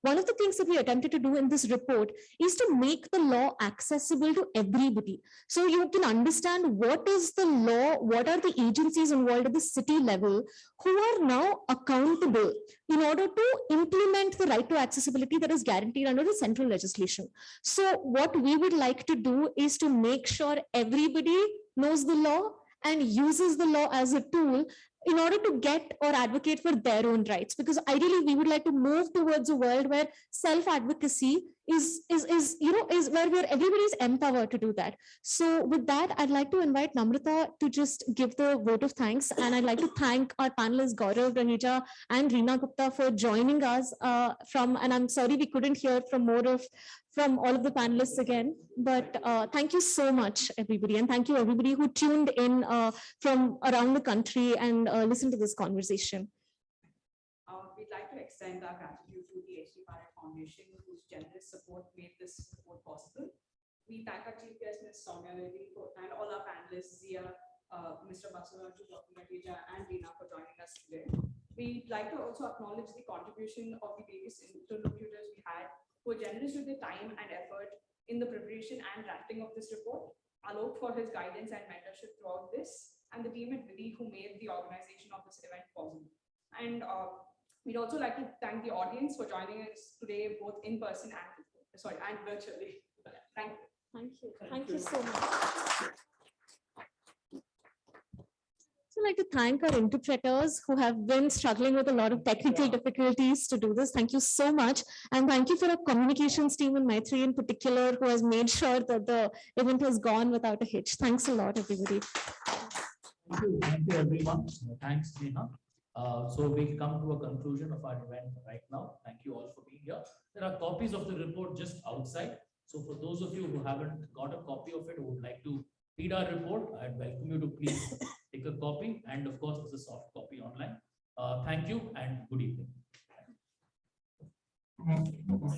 One of the things that we attempted to do in this report is to make the law accessible to everybody. So you can understand what is the law, what are the agencies involved at the city level who are now accountable in order to implement the right to accessibility that is guaranteed under the central legislation. So what we would like to do is to make sure everybody knows the law and uses the law as a tool in order to get or advocate for their own rights. Because ideally, we would like to move towards a world where self-advocacy is where everybody is empowered to do that. So with that, I'd like to invite Namrata to just give the vote of thanks. And I'd like to thank our panelists, Gaurav, Raheja, and Reena Gupta for joining us and I'm sorry we couldn't hear from all of the panelists again, but thank you so much, everybody. And thank you everybody who tuned in from around the country and listened to this conversation.
We'd like to extend our gratitude to the H.D. Parekh Foundation, whose generous support made this report possible. We thank our chief guest, Ms. Sowmya, and all our panelists, Ziaa, Mr. Basavaraju, Dr. Raheja, and Reena for joining us today. We'd like to also acknowledge the contribution of the various interlocutors we had who were generous with their time and effort in the preparation and drafting of this report. Alok for his guidance and mentorship throughout this, and the team at Vidhi who made the organization of this event possible. And we'd also like to thank the audience for joining us today, both in person and virtually.
Thank you. Thank you so much. I'd like to thank our interpreters who have been struggling with a lot of technical difficulties to do this. Thank you so much. And thank you for our communications team and Maitri in particular, who has made sure that the event has gone without a hitch. Thanks a lot, everybody.
Thank you everyone. Thanks, Sneha. So we come to a conclusion of our event right now. Thank you all for being here. There are copies of the report just outside. So for those of you who haven't got a copy of it, who would like to read our report, I'd welcome you to please take a copy. And of course, there's a soft copy online. Thank you and good evening.